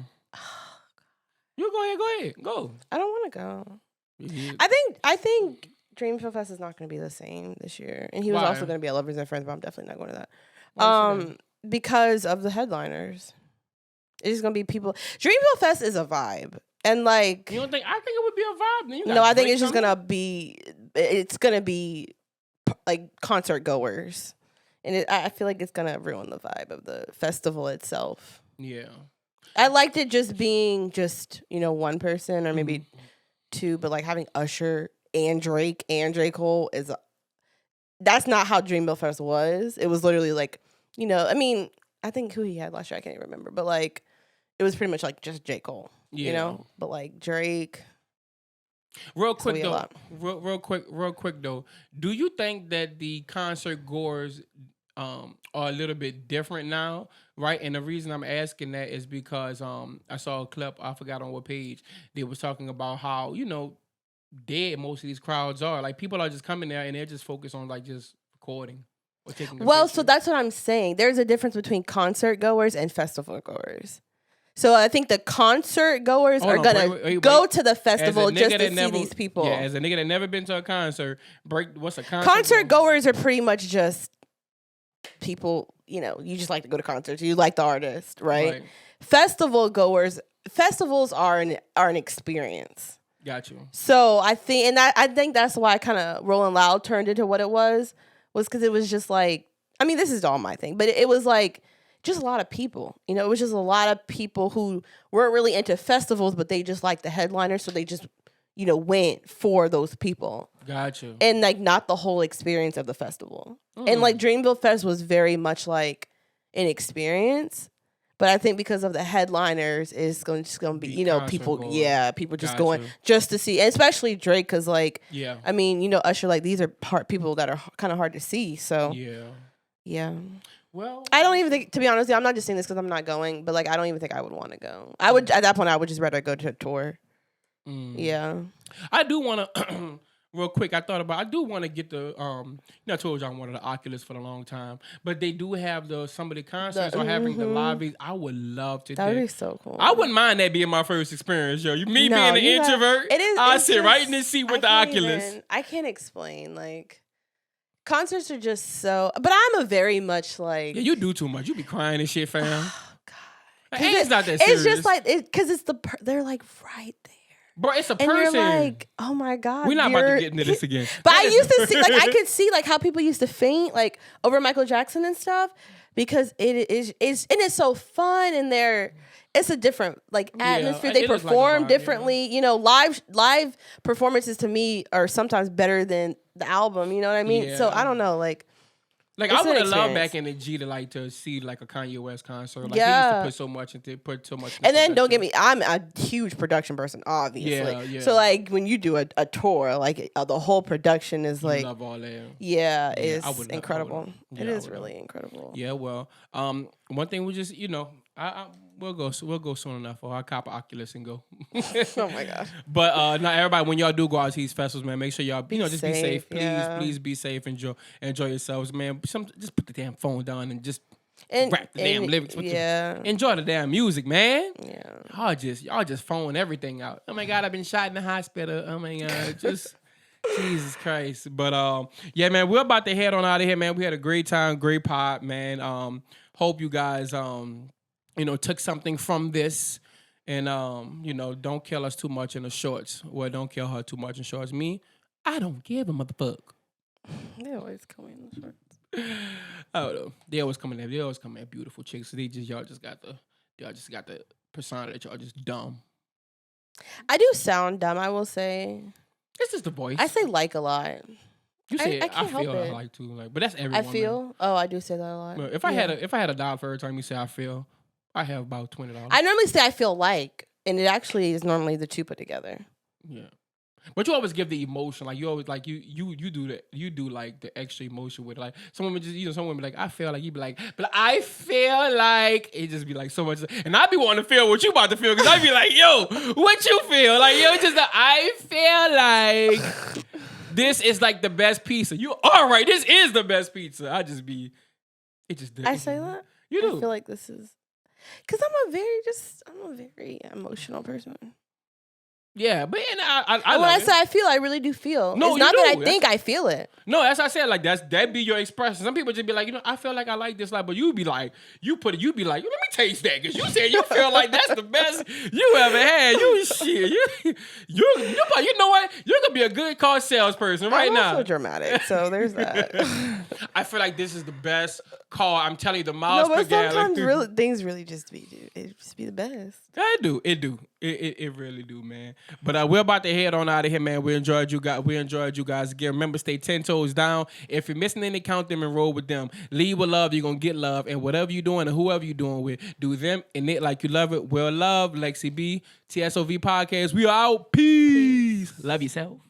[SPEAKER 3] You go ahead. Go.
[SPEAKER 2] I don't want to go.
[SPEAKER 3] Yeah.
[SPEAKER 2] I think Dreamville Fest is not going to be the same this year. And he was also going to be at Lovers and Friends, but I'm definitely not going to that. Because of the headliners. It's just going to be people. Dreamville Fest is a vibe. And like...
[SPEAKER 3] You don't think... I think it would be a vibe.
[SPEAKER 2] No, I think it's just going to be... It's going to be like concert goers. And I feel like it's going to ruin the vibe of the festival itself.
[SPEAKER 3] Yeah.
[SPEAKER 2] I liked it just being one person or maybe two, but like having Usher and Drake and J. Cole that's not how Dreamville Fest was. It was literally like, I mean, I think who he had last year, I can't even remember, but like, it was pretty much like just J. Cole, but like Drake.
[SPEAKER 3] Real quick though, do you think that the concert goers are a little bit different now, right? And the reason I'm asking that is because I saw a clip, I forgot on what page, they was talking about how, dead most of these crowds are. Like people are just coming there and they're just focused on like just recording or taking pictures.
[SPEAKER 2] So that's what I'm saying. There's a difference between concert goers and festival goers. So I think the concert goers are gonna go to the festival just to see these people.
[SPEAKER 3] Yeah, as a nigga that never been to a concert, what's a concert?
[SPEAKER 2] Concert goers are pretty much just people, you just like to go to concerts. You like the artist, right? Festival goers, festivals are an experience.
[SPEAKER 3] Got you.
[SPEAKER 2] So I think that's why kind of Rolling Loud turned into what it was because it was just like, I mean, this is all my thing, but it was like just a lot of people. It was just a lot of people who weren't really into festivals, but they just liked the headliner, so they just went for those people.
[SPEAKER 3] Got you.
[SPEAKER 2] And like not the whole experience of the festival. And like Dreamville Fest was very much like an experience. But I think because of the headliners, it's going to be, people, people just going just to see, and especially Drake, because like, I mean, Usher, like these are people that are kind of hard to see. So yeah.
[SPEAKER 3] Well,
[SPEAKER 2] I don't even think, to be honest, I'm not just saying this because I'm not going, but like I don't even think I would want to go. I would at that point I would just rather go to a tour. Yeah,
[SPEAKER 3] I do want to. Real quick, I do want to get the, I told you I wanted the Oculus for a long time, but they do have some of the concerts are having the lobbies. I would love to.
[SPEAKER 2] That would be so cool.
[SPEAKER 3] I wouldn't mind that being my first experience, yo. Being an introvert, I sit right in this seat with the Oculus.
[SPEAKER 2] I can't explain, like, concerts are just so, but I'm a very much like.
[SPEAKER 3] Yeah, you do too much. You be crying and shit, fam.
[SPEAKER 2] Oh, God.
[SPEAKER 3] It's not that serious.
[SPEAKER 2] It's just like, because they're like right there.
[SPEAKER 3] Bro, it's a
[SPEAKER 2] And
[SPEAKER 3] person.
[SPEAKER 2] you're like, oh my God.
[SPEAKER 3] We're not about to get into this again.
[SPEAKER 2] But I used to see, like, I could see, like, how people used to faint, like, over Michael Jackson and stuff, because it's so fun, and it's a different, like, atmosphere. They perform like differently. You know, live performances to me are sometimes better than the album. You know what I mean? Yeah. So I don't know, like
[SPEAKER 3] I would have loved back in the G to see like a Kanye West concert. Like he used to put so much into
[SPEAKER 2] And then don't get me, I'm a huge production person, obviously. Yeah. So like when you do a tour, like the whole production is like,
[SPEAKER 3] love all that.
[SPEAKER 2] Yeah, it's incredible. It is really incredible.
[SPEAKER 3] Yeah, well, one thing we just we'll go soon enough, or I'll cop an Oculus and go.
[SPEAKER 2] Oh my God!
[SPEAKER 3] But now everybody, when y'all do go out to these festivals, man, make sure y'all just be safe. Please be safe. Enjoy yourselves, man. Just put the damn phone down and just rap the damn lyrics. Enjoy the damn music, man. Yeah. Y'all just phone everything out. Oh my God, I've been shot in the hospital. Oh my God, just. Jesus Christ. But yeah, man, we're about to head on out of here, man. We had a great time, great pod, man. Hope you guys took something from this. And don't kill us too much in the shorts. Well, don't kill her too much in shorts. Me, I don't give a motherfucker.
[SPEAKER 2] They always come in the shorts.
[SPEAKER 3] I don't know. They always come in beautiful chicks. So y'all just got the persona that y'all just dumb.
[SPEAKER 2] I do sound dumb, I will say.
[SPEAKER 3] It's just the voice.
[SPEAKER 2] I say like a lot.
[SPEAKER 3] You say I feel I like too, like, but that's everyone.
[SPEAKER 2] I feel. Man. Oh, I do say that a lot.
[SPEAKER 3] Well, if I had a $1 for every time you say I feel, I have about $20.
[SPEAKER 2] I normally say I feel like, and it actually is normally the two put together.
[SPEAKER 3] Yeah, but you always give the emotion, like you always like you do that. You do like the extra emotion with it. Like some women some women be like I feel like, you be like, but I feel like it just be like so much, and I be wanting to feel what you about to feel because I be like, yo, what you feel like, yo, just I feel like. This is like the best pizza. You all right? This is the best pizza. I say that. You do.
[SPEAKER 2] I feel like this is because I'm a very emotional person.
[SPEAKER 3] Yeah, but and
[SPEAKER 2] when I say I feel, I really do feel. No, it's not that I think I feel it.
[SPEAKER 3] No, that's what I said. Like that be your expression. Some people just be like, I feel like I like this, like, but you be like, you be like, let me taste that, because you said you feel like that's the best you ever had. You shit, you know what? You could be a good car salesperson right now.
[SPEAKER 2] I'm so dramatic, so there's that.
[SPEAKER 3] I feel like this is the best car. I'm telling you, the miles per gallon.
[SPEAKER 2] Sometimes things really just be the best.
[SPEAKER 3] It do. It really do, man. But we're about to head on out of here, man. We enjoyed you guys again. Remember, stay 10 toes down. If you're missing any, count them and roll with them. Lead with love, you're gonna get love. And whatever you're doing and whoever you're doing with, do them and it like you love it. Well, love, Lexi B, TSOV Podcast. We are out. Peace. Love yourself.